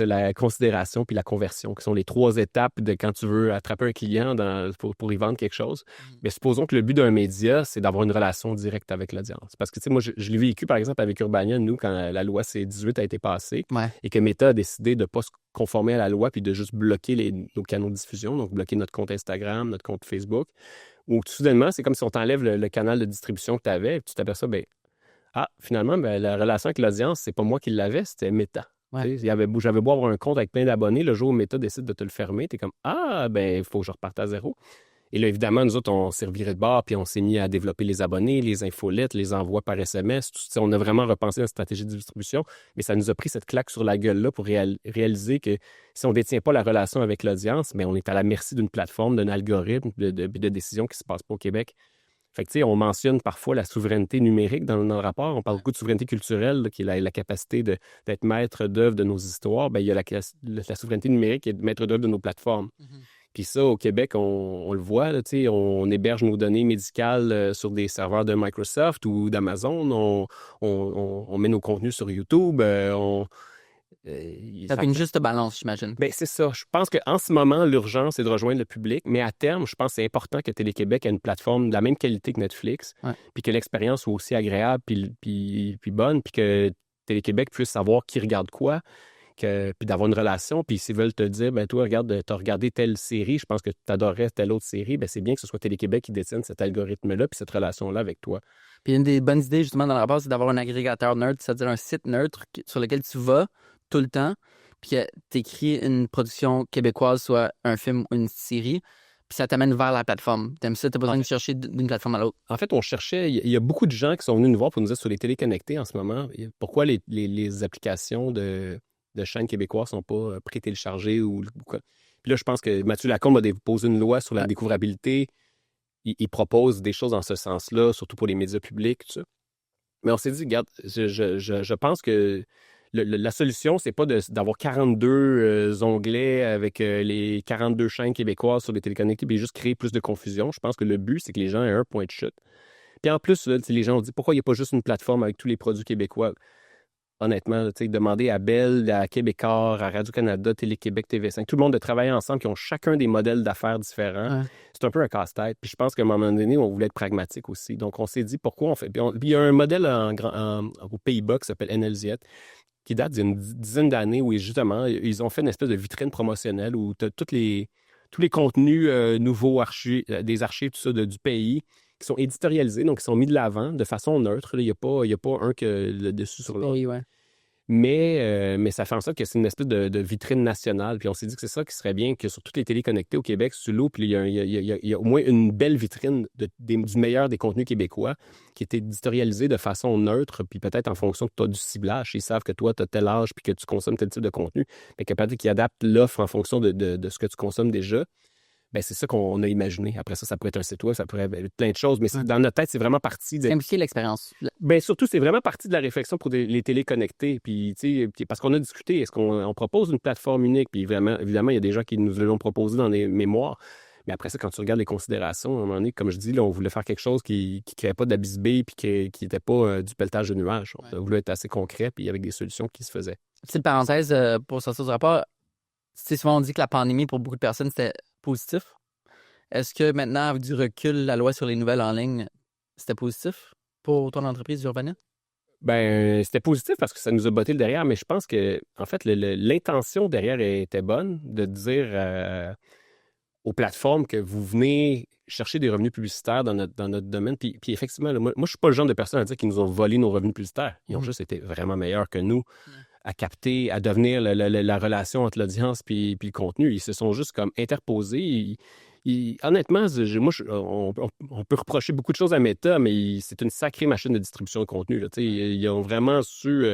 la considération puis la conversion, qui sont les 3 étapes de quand tu veux attraper un client pour y vendre quelque chose. Mais supposons que le but d'un média, c'est d'avoir une relation directe avec l'audience. Parce que, tu sais, moi, je l'ai vécu, par exemple, avec Urbania, nous, quand la loi C-18 a été passée et que Meta a décidé de ne pas se conformer à la loi puis de juste bloquer nos canaux de diffusion, donc bloquer notre compte Instagram, notre compte Facebook, où soudainement, c'est comme si on t'enlève le canal de distribution que tu avais et tu t'aperçois, finalement, la relation avec l'audience, c'est pas moi qui l'avais, c'était Meta. J'avais beau avoir un compte avec plein d'abonnés, le jour où Meta décide de te le fermer, t'es comme, il faut que je reparte à zéro. Et là, évidemment, nous autres, on s'est reviré de bord, puis on s'est mis à développer les abonnés, les infolettes, les envois par SMS. On a vraiment repensé notre stratégie de distribution, mais ça nous a pris cette claque sur la gueule-là pour réaliser que si on ne détient pas la relation avec l'audience, mais on est à la merci d'une plateforme, d'un algorithme, de décisions qui ne se passent pas au Québec. Fait que, tu sais, on mentionne parfois la souveraineté numérique dans le rapport. On parle beaucoup de souveraineté culturelle, là, qui est la capacité d'être maître d'œuvre de nos histoires. Il y a la souveraineté numérique qui est maître d'œuvre de nos plateformes. Puis ça, au Québec, on le voit, là, on héberge nos données médicales sur des serveurs de Microsoft ou d'Amazon. On met nos contenus sur YouTube. Ça fait une juste balance, j'imagine. Bien, c'est ça. Je pense qu'en ce moment, l'urgence, c'est de rejoindre le public. Mais à terme, je pense que c'est important que Télé-Québec ait une plateforme de la même qualité que Netflix, puis que l'expérience soit aussi agréable puis bonne, puis que Télé-Québec puisse savoir qui regarde quoi, puis d'avoir une relation. Puis s'ils veulent te dire, toi, regarde, tu as regardé telle série, je pense que tu adorerais telle autre série, c'est bien que ce soit Télé-Québec qui détienne cet algorithme-là puis cette relation-là avec toi. Puis une des bonnes idées, justement, dans le rapport, c'est d'avoir un agrégateur neutre, c'est-à-dire un site neutre sur lequel tu vas tout le temps, puis tu écris une production québécoise, soit un film ou une série, puis ça t'amène vers la plateforme. T'aimes ça, t'as pas besoin de chercher d'une plateforme à l'autre. En fait, on cherchait, il y a beaucoup de gens qui sont venus nous voir pour nous dire sur les téléconnectés en ce moment, pourquoi les applications de de chaînes québécoises ne sont pas pré-téléchargées ou quoi. Puis là, je pense que Mathieu Lacombe a déposé une loi sur la découvrabilité. Il propose des choses dans ce sens-là, surtout pour les médias publics, tout ça. Mais on s'est dit, regarde, je pense que la solution, c'est pas d'avoir 42 onglets avec les 42 chaînes québécoises sur les téléconnectés et juste créer plus de confusion. Je pense que le but, c'est que les gens aient un point de chute. Puis en plus, là, les gens ont dit, pourquoi il n'y a pas juste une plateforme avec tous les produits québécois? Honnêtement, demander à Bell, à Québécois, à Radio-Canada, Télé-Québec, TV5, tout le monde de travailler ensemble, qui ont chacun des modèles d'affaires différents. Ouais. C'est un peu un casse-tête. Puis je pense qu'à un moment donné, on voulait être pragmatique aussi. Donc, on s'est dit, pourquoi on fait... Puis il y a un modèle aux Pays-Bas qui s'appelle NLZ, qui date d'une dizaine d'années, où justement, ils ont fait une espèce de vitrine promotionnelle où tu as tous les contenus nouveaux, des archives, tout ça, du pays, qui sont éditorialisés, donc qui sont mis de l'avant de façon neutre. Il n'y a pas un que le dessus sur l'autre. Oui, ouais. Mais ça fait en sorte que c'est une espèce de vitrine nationale. Puis on s'est dit que c'est ça qui serait bien, que sur toutes les télés connectées au Québec, sur l'eau, puis il y a au moins une belle vitrine du meilleur des contenus québécois qui est éditorialisé de façon neutre, puis peut-être en fonction que tu as du ciblage. Ils savent que toi, tu as tel âge, puis que tu consommes tel type de contenu, mais que peut-être qu'ils adaptent l'offre en fonction de ce que tu consommes déjà. Ben, c'est ça qu'on a imaginé. Après ça pourrait être un site web, ça pourrait être plein de choses, mais dans notre tête, c'est vraiment parti de... Simplifier l'expérience. Ben, surtout, c'est vraiment parti de la réflexion pour les télés connectées. Puis, parce qu'on a discuté, est-ce qu'on propose une plateforme unique? Puis évidemment, il y a des gens qui nous l'ont proposé dans les mémoires. Mais après ça, quand tu regardes les considérations, à un moment donné, comme je dis, là, on voulait faire quelque chose qui ne créait pas d'abysbé puis qui n'était pas du pelletage de nuages. On voulait être assez concret puis avec des solutions qui se faisaient. Petite parenthèse, pour sortir du rapport, souvent on dit que la pandémie, pour beaucoup de personnes, c'était positif. Est-ce que maintenant, avec du recul, la loi sur les nouvelles en ligne, c'était positif pour ton entreprise Urbania? Ben, c'était positif parce que ça nous a botté le derrière, mais je pense que, en fait, l'intention derrière était bonne de dire aux plateformes que vous venez chercher des revenus publicitaires dans notre domaine. Puis effectivement, là, moi, je suis pas le genre de personne à dire qu'ils nous ont volé nos revenus publicitaires. Ils ont juste été vraiment meilleurs que nous à capter, à devenir la relation entre l'audience puis le contenu. Ils se sont juste comme interposés. Honnêtement, on peut reprocher beaucoup de choses à Meta, mais c'est une sacrée machine de distribution de contenu. Là. Ils ont vraiment su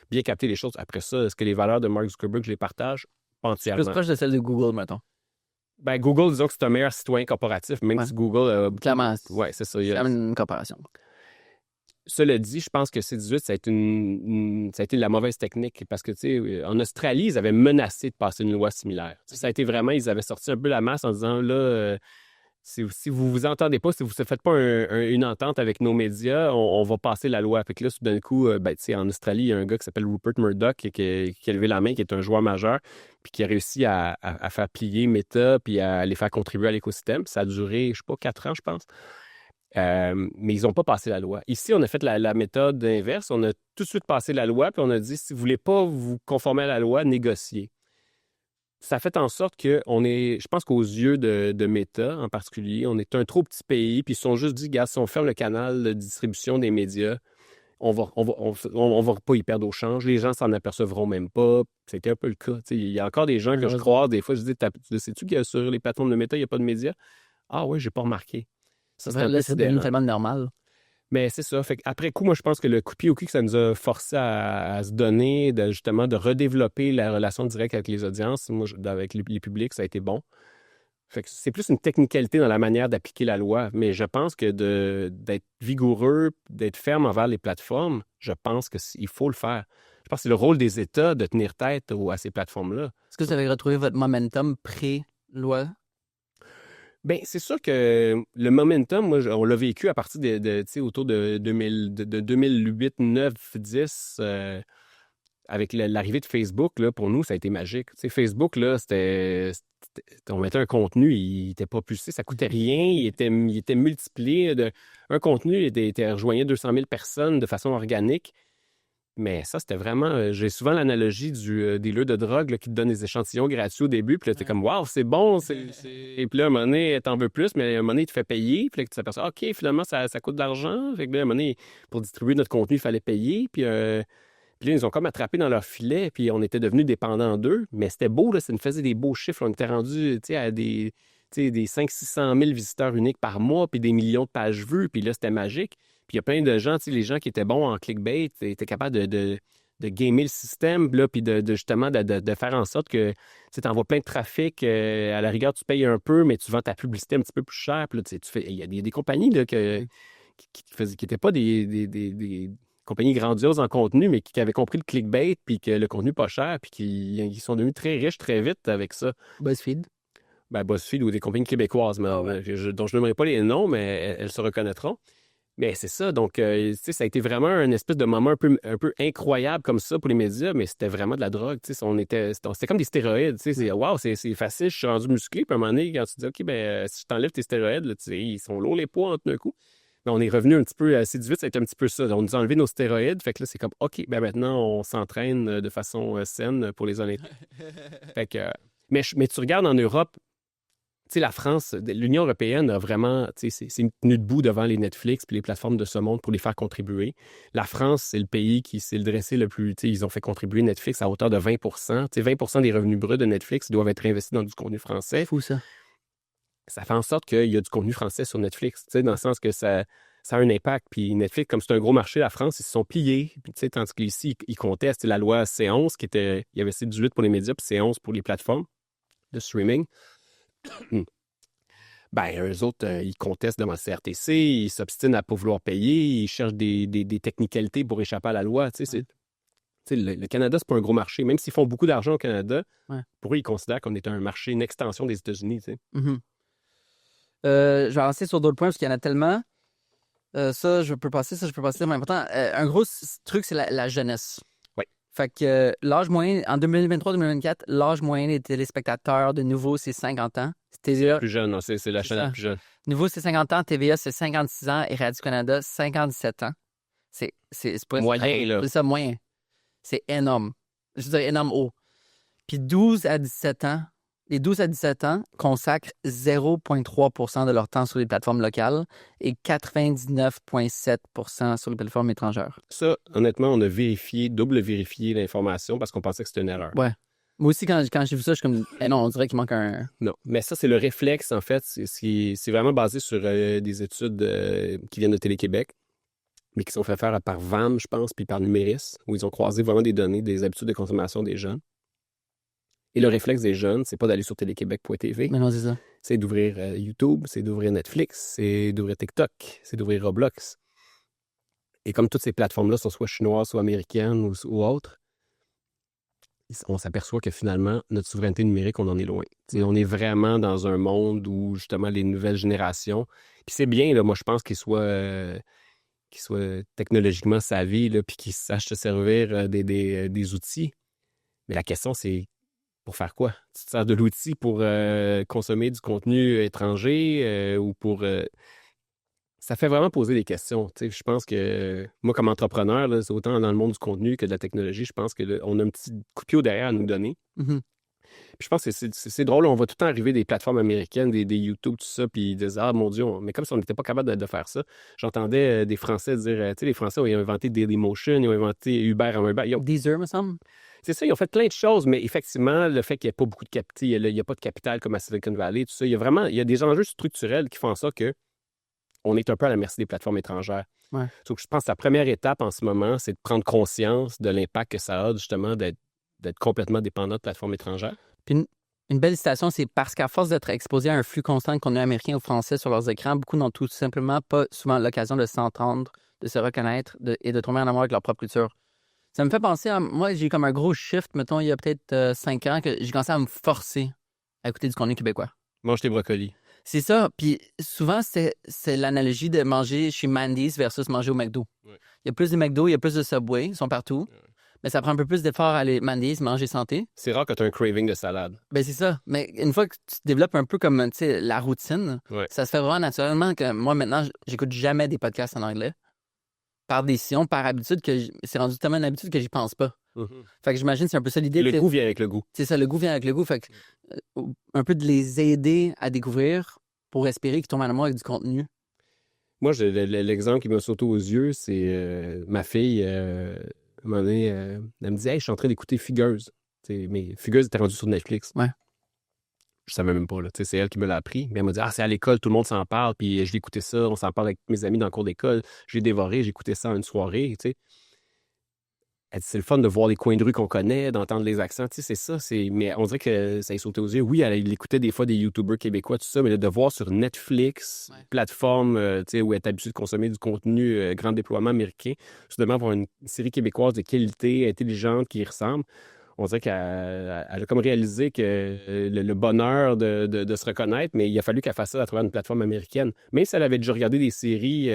bien capter les choses. Après ça, est-ce que les valeurs de Mark Zuckerberg, je les partage? Pas entièrement. Plus proche de celle de Google, mettons. Ben, Google, disons que c'est un meilleur citoyen corporatif, même si Google... Clairement. Oui, c'est ça. C'est une corporation. Cela dit, je pense que C18, ça a été la mauvaise technique parce que, tu sais, en Australie, ils avaient menacé de passer une loi similaire. Ça a été vraiment, ils avaient sorti un peu la masse en disant, là, si vous vous entendez pas, si vous ne faites pas une entente avec nos médias, on va passer la loi. Fait que là, tout d'un coup, tu sais, en Australie, il y a un gars qui s'appelle Rupert Murdoch qui a levé la main, qui est un joueur majeur, puis qui a réussi à faire plier Meta puis à les faire contribuer à l'écosystème. Ça a duré, je sais pas, 4 ans, je pense. Mais ils n'ont pas passé la loi. Ici, on a fait la méthode inverse. On a tout de suite passé la loi, puis on a dit, si vous ne voulez pas vous conformer à la loi, négociez. Ça fait en sorte qu'on est, je pense qu'aux yeux de Meta en particulier, on est un trop petit pays, puis ils se sont juste dit, gars, si on ferme le canal de distribution des médias, on va pas y perdre au change. Les gens s'en apercevront même pas. C'était un peu le cas. Il y a encore des gens que je croise, des fois, je dis, sais-tu que sur les plateformes de Meta, il n'y a pas de médias? Ah oui, j'ai pas remarqué. Ça, c'est devenu tellement normal. Mais c'est ça. Fait après coup, moi, je pense que le coup de pied au cul que ça nous a forcé à se donner, justement, de redévelopper la relation directe avec les audiences, moi, avec les publics, ça a été bon. Fait que c'est plus une technicalité dans la manière d'appliquer la loi. Mais je pense que d'être vigoureux, d'être ferme envers les plateformes, je pense qu'il faut le faire. Je pense que c'est le rôle des États de tenir tête à ces plateformes-là. Est-ce que vous avez retrouvé votre momentum pré-loi? Bien, c'est sûr que le momentum, moi, on l'a vécu à partir de autour de 2008, 9, 10, avec l'arrivée de Facebook, là, pour nous, ça a été magique. Tu sais, Facebook, là, on mettait un contenu, il n'était pas poussé, ça coûtait rien, il était multiplié. Un contenu était rejoignait 200 000 personnes de façon organique. Mais ça, c'était vraiment... j'ai souvent l'analogie des dealer de drogue là, qui te donne des échantillons gratuits au début. Puis là, t'es comme, waouh, c'est bon. Et puis là, à un moment donné, t'en veux plus, mais à un moment donné, il te fait payer. Puis là, tu t'aperçois, OK, finalement, ça coûte de l'argent. Fait que là, à un moment donné, pour distribuer notre contenu, il fallait payer. Puis là, ils ont comme attrapé dans leur filet. Puis on était devenus dépendants d'eux. Mais c'était beau, là. Ça nous faisait des beaux chiffres. On était rendus, à des 500-600 000 visiteurs uniques par mois, puis des millions de pages vues. Puis là, c'était magique. Puis il y a plein de gens, les gens qui étaient bons en clickbait, étaient capables de gamer le système, là, puis justement de faire en sorte que tu envoies plein de trafic. À la rigueur, tu payes un peu, mais tu vends ta publicité un petit peu plus cher. Puis là, il y a des compagnies là, qui n'étaient pas des compagnies grandioses en contenu, mais qui avaient compris le clickbait, puis que le contenu pas cher, puis qui sont devenus très riches très vite avec ça. BuzzFeed. BuzzFeed ou des compagnies québécoises, dont je n'aimerais pas les noms, mais elles se reconnaîtront. Mais c'est ça, donc ça a été vraiment un espèce de moment un peu incroyable comme ça pour les médias, mais c'était vraiment de la drogue. C'était comme des stéroïdes. Wow, c'est facile, je suis rendu musclé. Puis à un moment donné, quand tu dis, OK, si je t'enlève tes stéroïdes, là, ils sont lourds les poids en tout d'un coup. Mais on est revenu un petit peu assez vite, ça a été un petit peu ça. On nous a enlevé nos stéroïdes, fait que là, c'est comme, OK, maintenant, on s'entraîne de façon saine pour les Olympiques. Fait que, mais tu regardes en Europe, la France, l'Union européenne a vraiment, c'est tenu debout devant les Netflix et les plateformes de ce monde pour les faire contribuer. La France, c'est le pays qui s'est dressé le plus, ils ont fait contribuer Netflix à hauteur de 20 20 des revenus bruts de Netflix doivent être investis dans du contenu français. C'est fou, ça. Ça fait en sorte qu'il y a du contenu français sur Netflix, dans le sens que ça a un impact. Puis Netflix, comme c'est un gros marché, la France, ils se sont pliés. Puis, tandis qu'ici, ils contestent la loi C11, il y avait C18 pour les médias, puis C11 pour les plateformes de streaming. Eux autres, ils contestent devant le CRTC, ils s'obstinent à ne pas vouloir payer, ils cherchent des technicalités pour échapper à la loi. Le Canada, c'est pas un gros marché. Même s'ils font beaucoup d'argent au Canada, pour eux, ils considèrent qu'on est un marché, une extension des États-Unis. Mm-hmm. Je vais avancer sur d'autres points parce qu'il y en a tellement. Ça, je peux passer, mais important. Un gros truc, c'est la jeunesse. Oui. Fait que l'âge moyen, en 2023-2024, l'âge moyen des téléspectateurs de Nouveau, c'est 50 ans. TVA, plus jeune, c'est la chaîne la plus jeune. Nouveau, c'est 50 ans, TVA, c'est 56 ans et Radio-Canada, 57 ans. C'est pas... Moyen, là. C'est ça, moyen. C'est énorme. Je dirais énorme haut. Puis 12 à 17 ans, les 12 à 17 ans consacrent 0,3 % de leur temps sur les plateformes locales et 99,7 % sur les plateformes étrangères. Ça, honnêtement, on a double vérifié l'information parce qu'on pensait que c'était une erreur. Ouais. Moi aussi, quand j'ai vu ça, je suis comme, non, on dirait qu'il manque un... Non, mais ça, c'est le réflexe, en fait. C'est vraiment basé sur des études qui viennent de Télé-Québec, mais qui sont faites faire par VAM, je pense, puis par Numéris, où ils ont croisé vraiment des données des habitudes de consommation des jeunes. Et le réflexe des jeunes, c'est pas d'aller sur téléquébec.tv. Mais non, c'est ça. C'est d'ouvrir YouTube, c'est d'ouvrir Netflix, c'est d'ouvrir TikTok, c'est d'ouvrir Roblox. Et comme toutes ces plateformes-là sont soit chinoises, soit américaines ou autres, on s'aperçoit que finalement, notre souveraineté numérique, on en est loin. On est vraiment dans un monde où, justement, les nouvelles générations... Puis c'est bien, là, moi, je pense qu'ils soient technologiquement savis, là, puis qu'ils sachent se servir des outils. Mais la question, c'est pour faire quoi? Tu te sers de l'outil pour consommer du contenu étranger ou pour... Ça fait vraiment poser des questions. Je pense que moi, comme entrepreneur, là, c'est autant dans le monde du contenu que de la technologie, je pense qu'on a un petit coup de pied au derrière à nous donner. Mm-hmm. Puis je pense que c'est drôle, on va tout le temps arriver des plateformes américaines, des YouTube, tout ça, puis ils disent « Ah, mon Dieu, mais comme si on n'était pas capable de faire ça. » J'entendais des Français dire, les Français ont inventé Dailymotion, ils ont inventé Uber en Uber. Deezer, me semble. C'est ça, ils ont fait plein de choses, mais effectivement, le fait qu'il n'y ait pas beaucoup de capital, il n'y a pas de capital comme à Silicon Valley, tout ça, il y a des enjeux structurels qui font en sorte que on est un peu à la merci des plateformes étrangères. Ouais. Donc, je pense que la première étape en ce moment, c'est de prendre conscience de l'impact que ça a, justement, d'être complètement dépendant de plateformes étrangères. Puis une belle citation, c'est parce qu'à force d'être exposé à un flux constant de contenu américain ou français sur leurs écrans, beaucoup n'ont tout simplement pas souvent l'occasion de s'entendre, de se reconnaître et de tomber en amour avec leur propre culture. Ça me fait penser à... Moi, j'ai comme un gros shift, mettons, il y a peut-être 5 ans, que j'ai commencé à me forcer à écouter du contenu québécois. Mange tes brocolis. C'est ça. Puis souvent, c'est l'analogie de manger chez Mandy's versus manger au McDo. Ouais. Il y a plus de McDo, il y a plus de Subway, ils sont partout. Ouais. Mais ça prend un peu plus d'effort à aller Mandy's, manger santé. C'est rare que tu as un craving de salade. Ben c'est ça. Mais une fois que tu développes un peu comme, tu sais, la routine, ça se fait vraiment naturellement que moi, maintenant, j'écoute jamais des podcasts en anglais. Par décision, par habitude, c'est rendu tellement une habitude que j'y pense pas. Mm-hmm. Fait que j'imagine que c'est un peu ça l'idée. Le goût vient avec le goût. C'est ça, le goût vient avec le goût. Fait que, un peu de les aider à découvrir pour espérer qu'ils tombent en amour avec du contenu. Moi, l'exemple qui m'a sauté aux yeux, c'est ma fille, à un moment donné, elle me dit « Hey, je suis en train d'écouter Fugueuse. » Mais Fugueuse était rendue sur Netflix. Ouais. Je savais même pas, là. C'est elle qui me l'a appris. Mais elle m'a dit « Ah, c'est à l'école, tout le monde s'en parle. » Puis je l'ai écouté ça, on s'en parle avec mes amis dans le cours d'école. J'ai dévoré, j'ai écouté ça en une soirée, tu sais. Elle dit, c'est le fun de voir les coins de rue qu'on connaît, d'entendre les accents. Tu sais, c'est ça. Mais on dirait que ça lui sautait aux yeux. Oui, elle écoutait des fois des YouTubers québécois, tout ça, mais de voir sur Netflix, plateforme tu sais, où elle est habituée de consommer du contenu grand déploiement américain, justement avoir une série québécoise de qualité, intelligente, qui y ressemble. On dirait qu'elle a comme réalisé que le bonheur de se reconnaître, mais il a fallu qu'elle fasse ça à travers une plateforme américaine. Même si elle avait déjà regardé des séries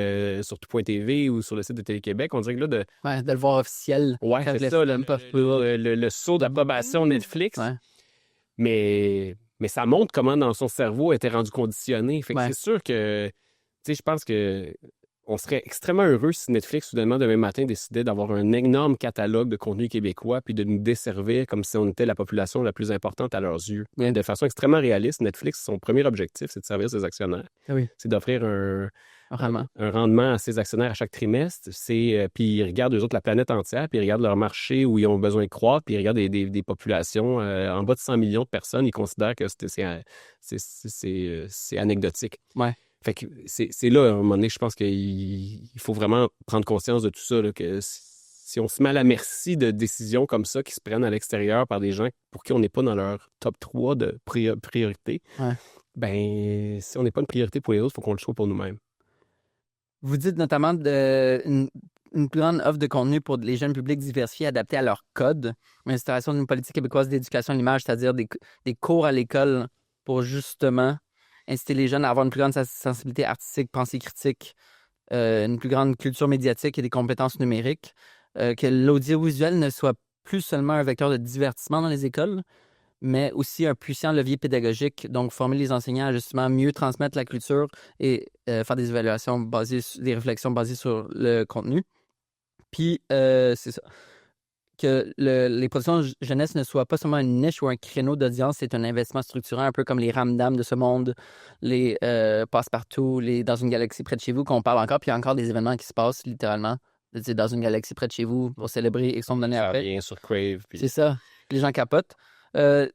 sur tout.tv ou sur le site de Télé-Québec, on dirait que là, de le voir officiel. ouais, c'est ça, le saut d'approbation Netflix. Ouais. Mais ça montre comment dans son cerveau elle était rendu conditionné. Fait que c'est sûr que, tu sais, je pense que on serait extrêmement heureux si Netflix, soudainement, demain matin, décidait d'avoir un énorme catalogue de contenu québécois puis de nous desservir comme si on était la population la plus importante à leurs yeux. Mais de façon extrêmement réaliste, Netflix, son premier objectif, c'est de servir ses actionnaires. C'est d'offrir un rendement à ses actionnaires à chaque trimestre. Puis ils regardent, eux autres, la planète entière, puis ils regardent leur marché où ils ont besoin de croître, puis ils regardent des populations en bas de 100 millions de personnes. Ils considèrent que c'est anecdotique. Ouais. Fait que c'est là, à un moment donné, je pense qu'il faut vraiment prendre conscience de tout ça, là, que si on se met à la merci de décisions comme ça qui se prennent à l'extérieur par des gens pour qui on n'est pas dans leur top 3 de priorité, ben si on n'est pas une priorité pour les autres, il faut qu'on le soit pour nous-mêmes. Vous dites notamment une plus grande offre de contenu pour les jeunes publics diversifiés adaptés à leur code, l'instauration d'une politique québécoise d'éducation à l'image, c'est-à-dire des cours à l'école pour justement inciter les jeunes à avoir une plus grande sensibilité artistique, pensée critique, une plus grande culture médiatique et des compétences numériques, que l'audiovisuel ne soit plus seulement un vecteur de divertissement dans les écoles, mais aussi un puissant levier pédagogique, donc former les enseignants à justement mieux transmettre la culture et faire des évaluations des réflexions basées sur le contenu. Puis, c'est ça. Que les productions jeunesse ne soient pas seulement une niche ou un créneau d'audience, c'est un investissement structurant, un peu comme les Ramdam de ce monde, les Passe-Partout, les Dans une galaxie près de chez vous, qu'on parle encore, puis il y a encore des événements qui se passent littéralement. Dans une galaxie près de chez vous pour célébrer et qui sont donnés après. Bien sur Crave. Puis... C'est ça. Les gens capotent. Un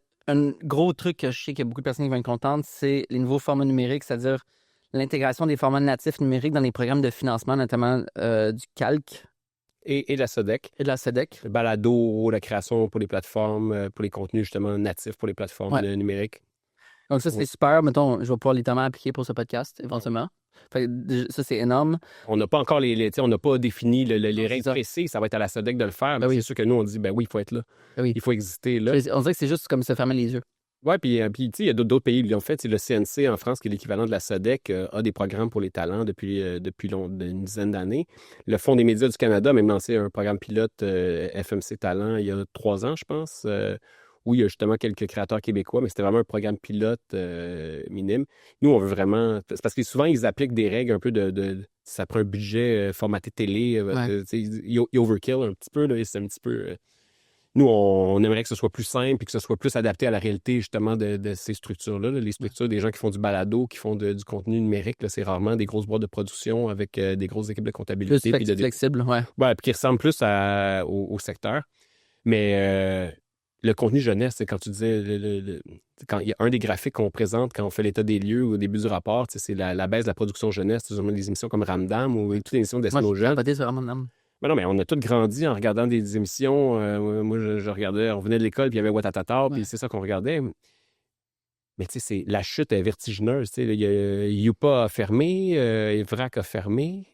gros truc que je sais qu'il y a beaucoup de personnes qui vont être contentes, c'est les nouveaux formats numériques, c'est-à-dire l'intégration des formats natifs numériques dans les programmes de financement, notamment du calque. Et de la SODEC. Et de la SODEC. Le balado, la création pour les plateformes, pour les contenus justement natifs pour les plateformes numériques. Donc ça, c'est super. Mettons, je vais pouvoir littéralement appliquer pour ce podcast, éventuellement. Fait que, ça, c'est énorme. On n'a pas encore on n'a pas défini les règles précises. Ça va être à la SODEC de le faire. Mais c'est sûr que nous, on dit, ben oui, il faut être là. Il faut exister là. On dirait que c'est juste comme se fermer les yeux. Oui, puis tu sais, il y a d'autres pays qui l'ont fait. Le CNC en France, qui est l'équivalent de la SODEC, a des programmes pour les talents depuis une dizaine d'années. Le Fonds des médias du Canada a même lancé un programme pilote FMC Talent il y a 3 ans, je pense, où il y a justement quelques créateurs québécois, mais c'était vraiment un programme pilote minime. Nous, on veut vraiment... C'est parce que souvent, ils appliquent des règles un peu ça prend un budget formaté télé. Ils overkill un petit peu, là, c'est un petit peu... Nous, on aimerait que ce soit plus simple et que ce soit plus adapté à la réalité, justement, de ces structures-là. Les structures des gens qui font du balado, qui font du contenu numérique, là, c'est rarement des grosses boîtes de production avec des grosses équipes de comptabilité. Plus flexible, ouais. Ouais, puis qui ressemblent plus au secteur. Mais le contenu jeunesse, c'est quand tu disais... quand il y a un des graphiques qu'on présente quand on fait l'état des lieux au début du rapport, c'est la baisse de la production jeunesse. C'est des émissions comme Ramdam ou toutes les émissions de Destin aux jeunes. Mais non, mais on a tous grandi en regardant des émissions. Moi, je regardais, on venait de l'école, puis il y avait Ouattatata, puis c'est ça qu'on regardait. Mais tu sais, la chute est vertigineuse. Youpa a fermé, Vrac a fermé.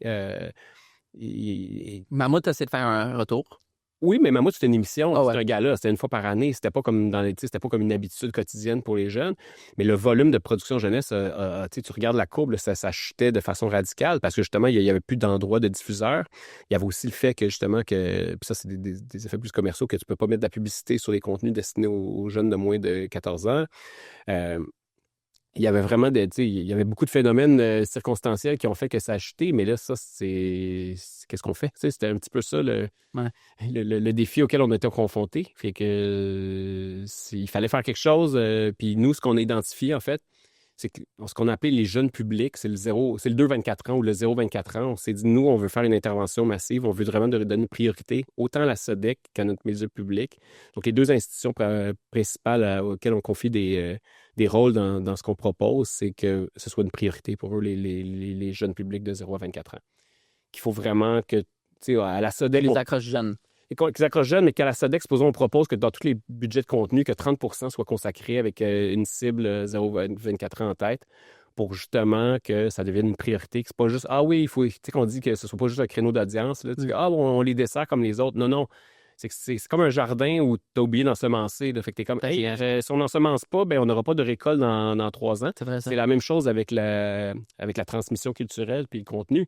Mammouth essaie de faire un retour. Oui, mais Mammouth, c'était une émission, c'était un gala, c'était une fois par année. C'était pas comme c'était pas comme une habitude quotidienne pour les jeunes. Mais le volume de production jeunesse, tu regardes la courbe, là, ça chutait de façon radicale parce que justement, il y avait plus d'endroits de diffuseurs. Il y avait aussi le fait que justement puis ça, c'est des effets plus commerciaux, que tu peux pas mettre de la publicité sur les contenus destinés aux jeunes de moins de 14 ans. Il y avait vraiment il y avait beaucoup de phénomènes circonstanciels qui ont fait que ça a chuté, mais là, ça, qu'est-ce qu'on fait? C'était un petit peu ça le défi auquel on était confrontés. Fait que il fallait faire quelque chose. Puis nous, ce qu'on a identifié, en fait, c'est que ce qu'on a appelé les jeunes publics, c'est le 2-24 ans ou le 0-24 ans. On s'est dit, nous, on veut faire une intervention massive. On veut vraiment donner une priorité autant à la SODEC qu'à notre média public. Donc, les deux institutions principales auxquelles on confie des rôles dans ce qu'on propose, c'est que ce soit une priorité pour eux, les jeunes publics de 0 à 24 ans. Qu'il faut vraiment que, tu sais, à la SODEC... Les accroches jeunes. qu'ils accrochent jeunes, mais qu'à la SODEC, supposons, on propose que dans tous les budgets de contenu, que 30% soient consacrés avec une cible 0-24 ans en tête, pour justement que ça devienne une priorité, que c'est pas juste, ah oui, il faut, tu sais, qu'on dit que ce soit pas juste un créneau d'audience, là, tu dis, ah, bon, on les dessert comme les autres. Non, non. C'est comme un jardin où tu as oublié d'ensemencer. Fait que t'es comme, hey, si on n'ensemence pas, ben, on n'aura pas de récolte dans 3 ans. C'est vrai, ça. C'est la même chose avec la transmission culturelle puis le contenu.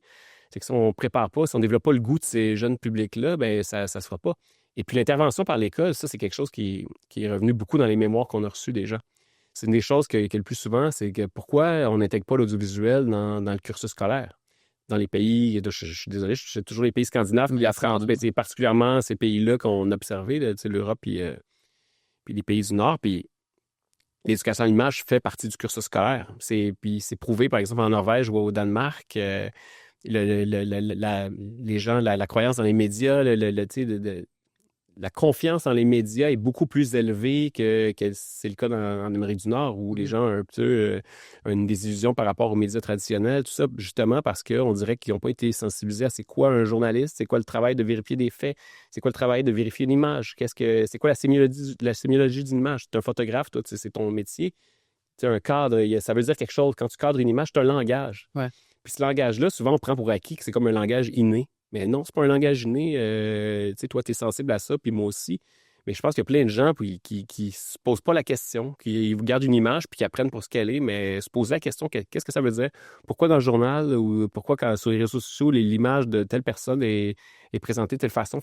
C'est que si on ne prépare pas, si on ne développe pas le goût de ces jeunes publics-là, ben, ça ne se fera pas. Et puis l'intervention par l'école, ça, c'est quelque chose qui est revenu beaucoup dans les mémoires qu'on a reçues déjà. C'est une des choses que le plus souvent, c'est que pourquoi on n'intègre pas l'audiovisuel dans le cursus scolaire? Dans les pays, je suis désolé, c'est toujours les pays scandinaves, mais la France, c'est particulièrement ces pays-là qu'on a observés, l'Europe puis les pays du Nord. Puis l'éducation à l'image fait partie du cursus scolaire. Puis c'est prouvé, par exemple, en Norvège ou au Danemark, les gens, la croyance dans les médias, la confiance dans les médias est beaucoup plus élevée que c'est le cas en Amérique du Nord, où les gens ont un peu une désillusion par rapport aux médias traditionnels, tout ça, justement parce qu'on dirait qu'ils n'ont pas été sensibilisés à c'est quoi un journaliste, c'est quoi le travail de vérifier des faits, c'est quoi le travail de vérifier une image, c'est quoi la sémiologie d'une image. Tu es un photographe, toi, c'est ton métier. Tu as un cadre, ça veut dire quelque chose. Quand tu cadres une image, tu as un langage. Ouais. Puis ce langage-là, souvent, on prend pour acquis que c'est comme un langage inné. Mais non, c'est pas un langage inné. Tu sais, toi, tu es sensible à ça, puis moi aussi. Mais je pense qu'il y a plein de gens qui se posent pas la question, qui regardent une image, puis qui apprennent pour ce qu'elle est, mais se poser la question, qu'est-ce que ça veut dire? Pourquoi dans le journal, ou pourquoi sur les réseaux sociaux, l'image de telle personne est présentée de telle façon?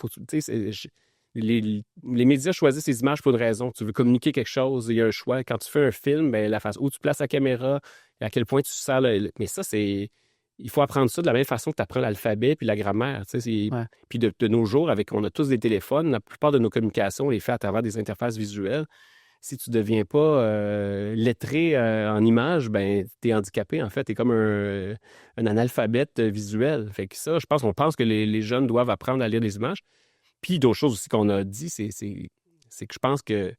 Les médias choisissent ces images pour une raison. Tu veux communiquer quelque chose, il y a un choix. Quand tu fais un film, ben, la façon où tu places la caméra, à quel point tu sers mais ça, c'est... Il faut apprendre ça de la même façon que tu apprends l'alphabet puis la grammaire. Ouais. Puis de nos jours, on a tous des téléphones, la plupart de nos communications, on les fait à travers des interfaces visuelles. Si tu ne deviens pas lettré en images, ben tu es handicapé, en fait. Tu es comme un analphabète visuel. Fait que ça, je pense que les jeunes doivent apprendre à lire des images. Puis d'autres choses aussi qu'on a dit, c'est que je pense que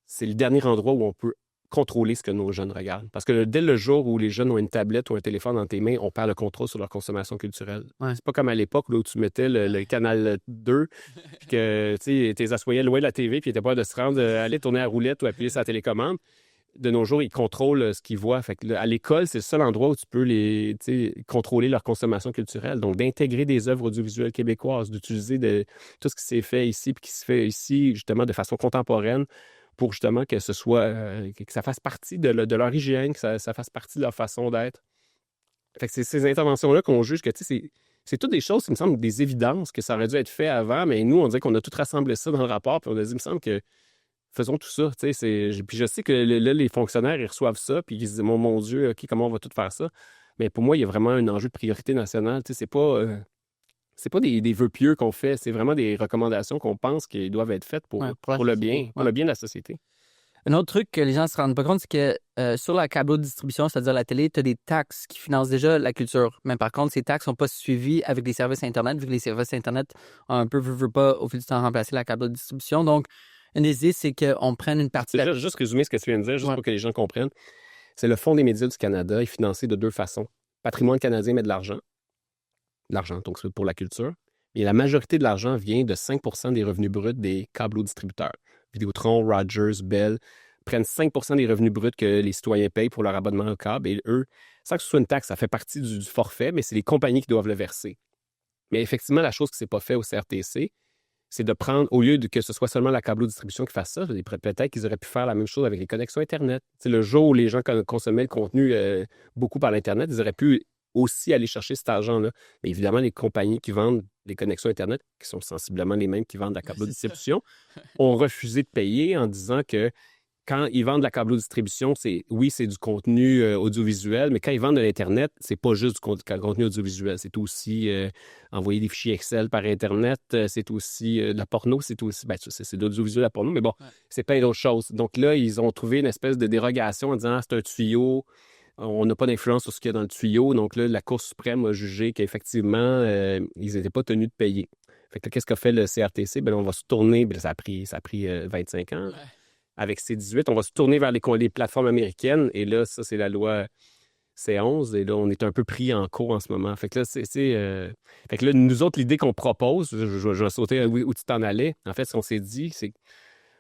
c'est le dernier endroit où on peut contrôler ce que nos jeunes regardent. Parce que dès le jour où les jeunes ont une tablette ou un téléphone dans tes mains, on perd le contrôle sur leur consommation culturelle. Ouais. C'est pas comme à l'époque où tu mettais le canal 2, puis que tu les assoyais loin de la TV, puis ils étaient pas de se rendre, aller tourner à la roulette ou appuyer sur la télécommande. De nos jours, ils contrôlent ce qu'ils voient. Fait que à l'école, c'est le seul endroit où tu peux contrôler leur consommation culturelle. Donc, d'intégrer des œuvres audiovisuelles québécoises, d'utiliser tout ce qui s'est fait ici, puis qui se fait ici, justement, de façon contemporaine, pour justement que ce soit que ça fasse partie de leur hygiène, que ça fasse partie de leur façon d'être. Fait que c'est ces interventions-là qu'on juge que, c'est toutes des choses qui me semblent des évidences, que ça aurait dû être fait avant, mais nous, on dirait qu'on a tout rassemblé ça dans le rapport, puis on a dit, il me semble que faisons tout ça. Puis je sais que là, les fonctionnaires, ils reçoivent ça, puis ils se disent, mon Dieu, OK, comment on va tout faire ça? Mais pour moi, il y a vraiment un enjeu de priorité nationale. C'est pas des vœux pieux qu'on fait, c'est vraiment des recommandations qu'on pense qu'ils doivent être faites pour le bien, pour le bien de la société. Un autre truc que les gens ne se rendent pas compte, c'est que sur la câble-distribution, c'est-à-dire la télé, tu as des taxes qui financent déjà la culture. Mais par contre, ces taxes ne sont pas suivies avec les services Internet, vu que les services Internet ont un peu, veut pas, au fil du temps, remplacer la câble-distribution. Donc, une des idées, c'est qu'on prenne une partie... Juste résumer ce que tu viens de dire, juste pour que les gens comprennent. C'est le Fonds des médias du Canada est financé de 2 façons. Patrimoine canadien met de l'argent. Donc c'est pour la culture. Et la majorité de l'argent vient de 5 % des revenus bruts des câblos-distributeurs. Vidéotron, Rogers, Bell prennent 5 % des revenus bruts que les citoyens payent pour leur abonnement au câble. Et eux, sans que ce soit une taxe, ça fait partie du forfait, mais c'est les compagnies qui doivent le verser. Mais effectivement, la chose qui ne s'est pas faite au CRTC, c'est de prendre, au lieu de que ce soit seulement la câblo-distribution qui fasse ça, peut-être qu'ils auraient pu faire la même chose avec les connexions Internet. C'est le jour où les gens consommaient le contenu beaucoup par l'Internet, ils auraient pu aussi aller chercher cet argent-là. Mais évidemment, les compagnies qui vendent les connexions Internet, qui sont sensiblement les mêmes qui vendent la câblo-distribution, ont refusé de payer en disant que quand ils vendent la câblo-distribution, c'est du contenu audiovisuel, mais quand ils vendent de l'Internet, c'est pas juste du contenu audiovisuel. C'est aussi envoyer des fichiers Excel par Internet, c'est aussi de la porno, c'est aussi... c'est de l'audiovisuel la porno, mais bon, c'est plein d'autres choses. Donc là, ils ont trouvé une espèce de dérogation en disant « c'est un tuyau, on n'a pas d'influence sur ce qu'il y a dans le tuyau. » Donc là, la Cour suprême a jugé qu'effectivement, ils n'étaient pas tenus de payer. Fait que là, qu'est-ce qu'a fait le CRTC? On va se tourner, ça a pris 25 ans. Ouais. Avec C-18, on va se tourner vers les plateformes américaines. Et là, ça, c'est la loi C11, et là, on est un peu pris en cours en ce moment. Fait que là, fait que là, nous autres, l'idée qu'on propose, je vais sauter où tu t'en allais. En fait, ce qu'on s'est dit, c'est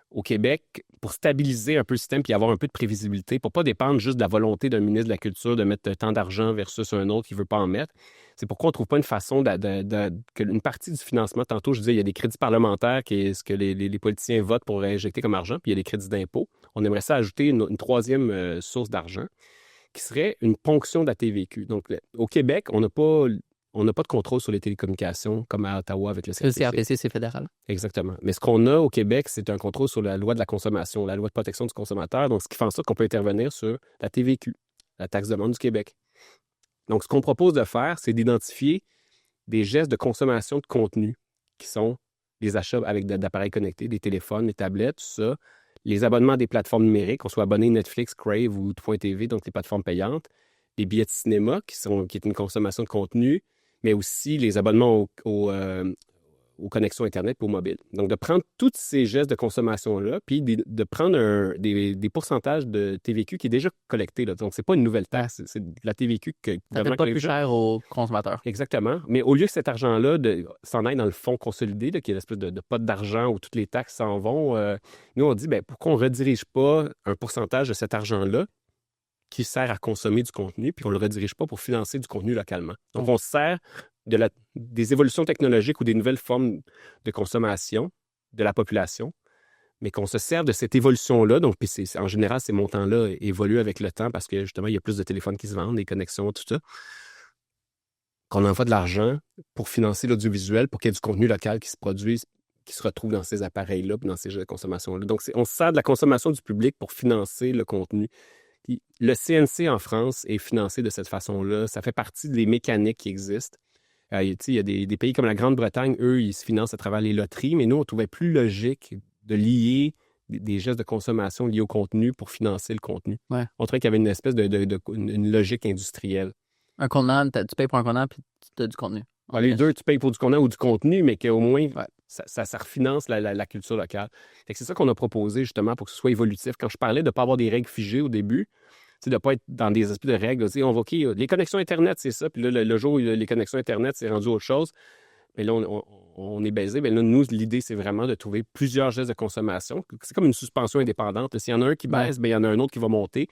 qu'au Québec, pour stabiliser un peu le système puis avoir un peu de prévisibilité, pour pas dépendre juste de la volonté d'un ministre de la Culture de mettre tant d'argent versus un autre qui veut pas en mettre, c'est pourquoi on trouve pas une façon qu'une partie du financement, tantôt je disais, il y a des crédits parlementaires qui est ce que les politiciens votent pour injecter comme argent, puis il y a des crédits d'impôt. On aimerait ça ajouter une troisième source d'argent, qui serait une ponction de la TVQ. Donc, au Québec, on n'a pas de contrôle sur les télécommunications comme à Ottawa avec le CRTC. Le CRTC, c'est fédéral. Exactement. Mais ce qu'on a au Québec, c'est un contrôle sur la loi de la consommation, la loi de protection du consommateur. Donc, ce qui fait en sorte qu'on peut intervenir sur la TVQ, la taxe de vente du Québec. Donc, ce qu'on propose de faire, c'est d'identifier des gestes de consommation de contenu qui sont les achats avec d'appareils connectés, des téléphones, des tablettes, tout ça, les abonnements à des plateformes numériques, qu'on soit abonné Netflix, Crave ou Tout.tv, donc les plateformes payantes, les billets de cinéma, qui est une consommation de contenu, mais aussi les abonnements aux connexions Internet et aux mobiles. Donc, de prendre tous ces gestes de consommation-là, puis de prendre des pourcentages de TVQ qui est déjà collecté. Là. Donc, c'est pas une nouvelle taxe, c'est de la TVQ que ça fait pas plus cher aux consommateurs. Exactement. Mais au lieu que cet argent-là s'en aille dans le fonds consolidé, là, qui est l'espèce de pot d'argent où toutes les taxes s'en vont, nous, on dit, pourquoi on ne redirige pas un pourcentage de cet argent-là qui sert à consommer du contenu, puis on ne le redirige pas pour financer du contenu localement. Donc, on se sert des évolutions technologiques ou des nouvelles formes de consommation de la population, mais qu'on se sert de cette évolution-là. Donc, puis en général, ces montants-là évoluent avec le temps parce que, justement, il y a plus de téléphones qui se vendent, des connexions, tout ça. Qu'on envoie de l'argent pour financer l'audiovisuel, pour qu'il y ait du contenu local qui se produise, qui se retrouve dans ces appareils-là, puis dans ces jeux de consommation-là. Donc, on se sert de la consommation du public pour financer le contenu. Puis, le CNC en France est financé de cette façon-là. Ça fait partie des mécaniques qui existent. Il y a des pays comme la Grande-Bretagne, eux, ils se financent à travers les loteries, mais nous, on trouvait plus logique de lier des gestes de consommation liés au contenu pour financer le contenu. Ouais. On trouvait qu'il y avait une espèce une logique industrielle. Un contenant, tu payes pour un contenant, puis tu as du contenu. Les deux, tu payes pour du contenant ou du contenu, mais qu'au moins, ça refinance la culture locale. C'est ça qu'on a proposé, justement, pour que ce soit évolutif. Quand je parlais de ne pas avoir des règles figées au début, de ne pas être dans des espèces de règles. On va, OK, les connexions Internet, c'est ça. Puis là, le jour où les connexions Internet, c'est rendu autre chose. Mais là, on est baisé. Mais là, nous, l'idée, c'est vraiment de trouver plusieurs gestes de consommation. C'est comme une suspension indépendante. S'il y en a un qui baisse, il y en a un autre qui va monter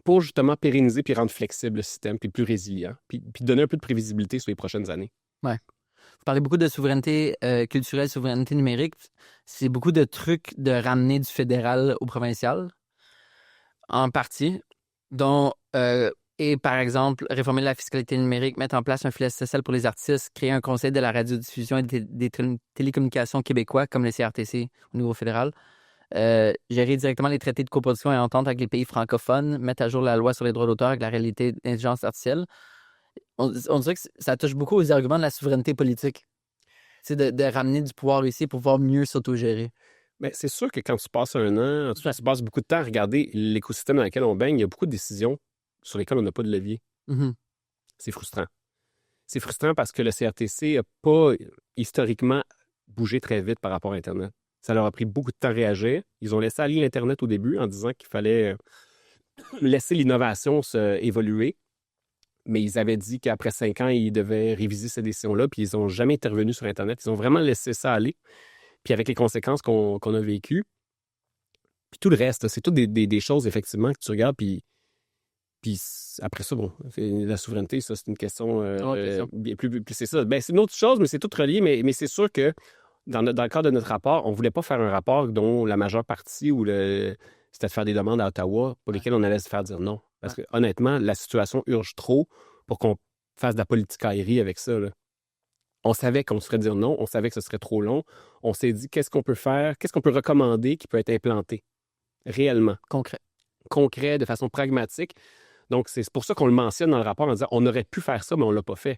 pour justement pérenniser puis rendre flexible le système, puis plus résilient, puis donner un peu de prévisibilité sur les prochaines années. Ouais. Vous parlez beaucoup de souveraineté culturelle, souveraineté numérique. C'est beaucoup de trucs de ramener du fédéral au provincial, en partie, dont, et par exemple, réformer la fiscalité numérique, mettre en place un filet social pour les artistes, créer un conseil de la radiodiffusion et des télécommunications québécois, comme le CRTC au niveau fédéral, gérer directement les traités de coproduction et entente avec les pays francophones, mettre à jour la loi sur les droits d'auteur avec la réalité d'intelligence artificielle. On dirait que ça touche beaucoup aux arguments de la souveraineté politique. C'est de ramener du pouvoir ici pour pouvoir mieux s'autogérer. Mais c'est sûr que quand tu passes un an, tu passes beaucoup de temps à regarder l'écosystème dans lequel on baigne, il y a beaucoup de décisions sur lesquelles on n'a pas de levier. Mm-hmm. C'est frustrant. C'est frustrant parce que le CRTC n'a pas historiquement bougé très vite par rapport à Internet. Ça leur a pris beaucoup de temps à réagir. Ils ont laissé aller l'Internet au début en disant qu'il fallait laisser l'innovation évoluer. Mais ils avaient dit qu'après 5 ans, ils devaient réviser ces décisions-là, puis ils n'ont jamais intervenu sur Internet. Ils ont vraiment laissé ça aller. Puis avec les conséquences qu'on a vécues, puis tout le reste, c'est toutes des choses, effectivement, que tu regardes, puis après ça, bon, la souveraineté, ça, c'est une question... c'est ça. C'est une autre chose, mais c'est tout relié. Mais c'est sûr que dans le cadre de notre rapport, on ne voulait pas faire un rapport dont la majeure partie c'était de faire des demandes à Ottawa pour lesquelles on allait se faire dire non. Parce que honnêtement, la situation urge trop pour qu'on fasse de la politicaillerie avec ça, là. On savait qu'on se ferait dire non, on savait que ce serait trop long. On s'est dit, qu'est-ce qu'on peut faire, qu'est-ce qu'on peut recommander qui peut être implanté réellement. Concret, de façon pragmatique. Donc, c'est pour ça qu'on le mentionne dans le rapport en disant, on aurait pu faire ça, mais on ne l'a pas fait.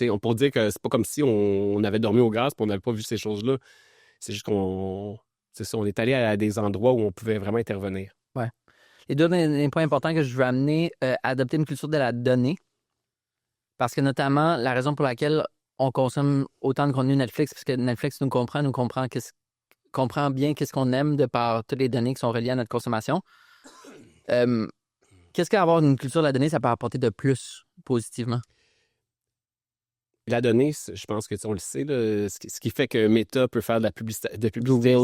On pourrait dire que c'est pas comme si on avait dormi au gaz et on n'avait pas vu ces choses-là. C'est juste on est allé à des endroits où on pouvait vraiment intervenir. Ouais. Les deux points importants que je veux amener, adopter une culture de la donnée. Parce que notamment, la raison pour laquelle on consomme autant de contenu Netflix, parce que Netflix nous comprend bien qu'est-ce qu'on aime de par toutes les données qui sont reliées à notre consommation. Qu'est-ce qu'avoir une culture de la donnée, ça peut apporter de plus positivement? La donnée, je pense que on le sait, là, ce qui fait que Meta peut faire de la publicité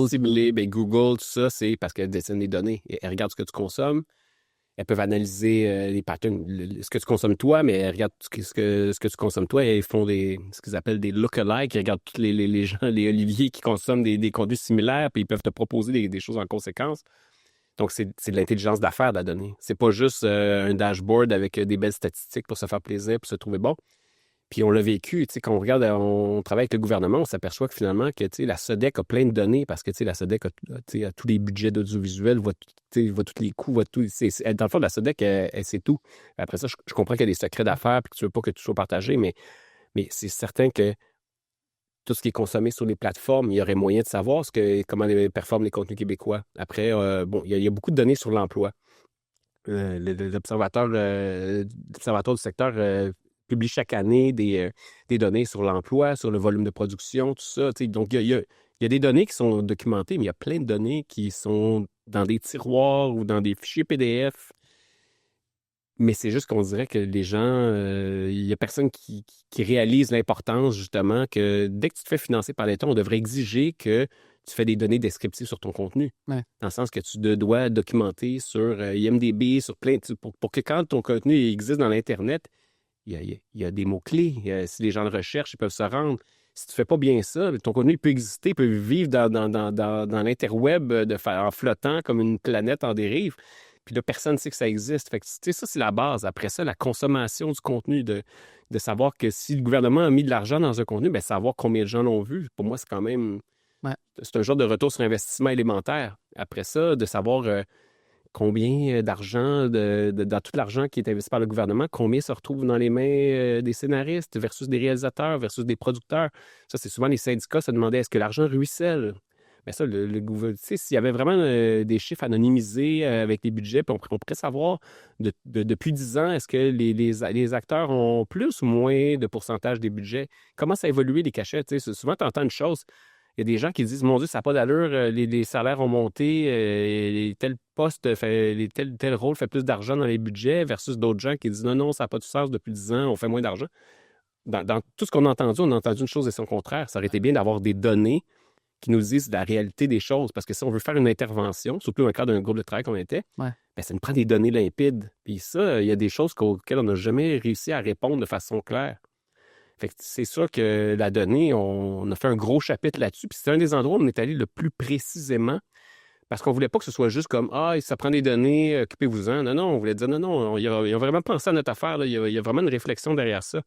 ciblée, Google, tout ça, c'est parce qu'elle détient des données. Elle regarde ce que tu consommes. Elles peuvent analyser les patterns, ce que tu consommes toi, mais elles regardent ce que tu consommes toi et ils font ce qu'ils appellent des look-alike. Ils regardent tous les gens, les Olivier qui consomment des contenus similaires, puis ils peuvent te proposer des choses en conséquence. Donc, c'est de l'intelligence d'affaires de la donnée. C'est pas juste un dashboard avec des belles statistiques pour se faire plaisir, pour se trouver bon. Puis on l'a vécu, tu sais, quand on regarde, on travaille avec le gouvernement, on s'aperçoit que finalement, que, tu sais, la SODEC a plein de données parce que, tu sais, la SODEC a tous les budgets d'audiovisuel, voit tous les coûts, voit tout. Dans le fond, la SODEC, elle sait tout. Après ça, je comprends qu'il y a des secrets d'affaires et que tu veux pas que tout soit partagé, mais c'est certain que tout ce qui est consommé sur les plateformes, il y aurait moyen de savoir comment performent les contenus québécois. Après, il y a beaucoup de données sur l'emploi. L'observatoire du secteur publie chaque année des données sur l'emploi, sur le volume de production, tout ça. Donc, il y a des données qui sont documentées, mais il y a plein de données qui sont dans des tiroirs ou dans des fichiers PDF. Mais c'est juste qu'on dirait que les gens, il n'y a personne qui réalise l'importance, justement, que dès que tu te fais financer par l'État, on devrait exiger que tu fais des données descriptives sur ton contenu. Ouais. Dans le sens que tu dois documenter sur IMDb, sur plein pour que quand ton contenu existe dans l'Internet, il y a des mots-clés. Si les gens le recherchent, ils peuvent se rendre. Si tu ne fais pas bien ça, ton contenu peut exister, peut vivre dans l'interweb en flottant comme une planète en dérive. Puis là, personne ne sait que ça existe. Fait que, tu sais, ça, c'est la base. Après ça, la consommation du contenu, de savoir que si le gouvernement a mis de l'argent dans un contenu, bien, savoir combien de gens l'ont vu. Pour moi, c'est quand même... Ouais. C'est un genre de retour sur investissement élémentaire. Après ça, de savoir combien d'argent, dans tout l'argent qui est investi par le gouvernement, combien se retrouve dans les mains des scénaristes versus des réalisateurs versus des producteurs. Ça, c'est souvent les syndicats se demandaient est-ce que l'argent ruisselle? Mais ça, le gouvernement, tu sais, s'il y avait vraiment des chiffres anonymisés avec les budgets, puis on pourrait savoir depuis 10 ans, est-ce que les acteurs ont plus ou moins de pourcentage des budgets? Comment ça a évolué les cachets? Tu sais, souvent, tu entends une chose. Il y a des gens qui disent mon Dieu, ça n'a pas d'allure, les salaires ont monté, tel poste tel rôle fait plus d'argent dans les budgets, versus d'autres gens qui disent non, ça n'a pas de sens depuis 10 ans, on fait moins d'argent. Dans tout ce qu'on a entendu, on a entendu une chose et son contraire. Ça aurait été bien d'avoir des données qui nous disent la réalité des choses. Parce que si on veut faire une intervention, surtout dans le cadre d'un groupe de travail qu'on était, Ouais. bien, ça nous prend des données limpides. Puis ça, il y a des choses auxquelles on n'a jamais réussi à répondre de façon claire. Fait que c'est sûr que la donnée, on a fait un gros chapitre là-dessus. Puis c'est un des endroits où on est allé le plus précisément parce qu'on voulait pas que ce soit juste comme « Ah, ça prend des données, occupez-vous-en ». Non, on voulait dire « Non, il a vraiment pensé à notre affaire. Là. Il y a vraiment une réflexion derrière ça ».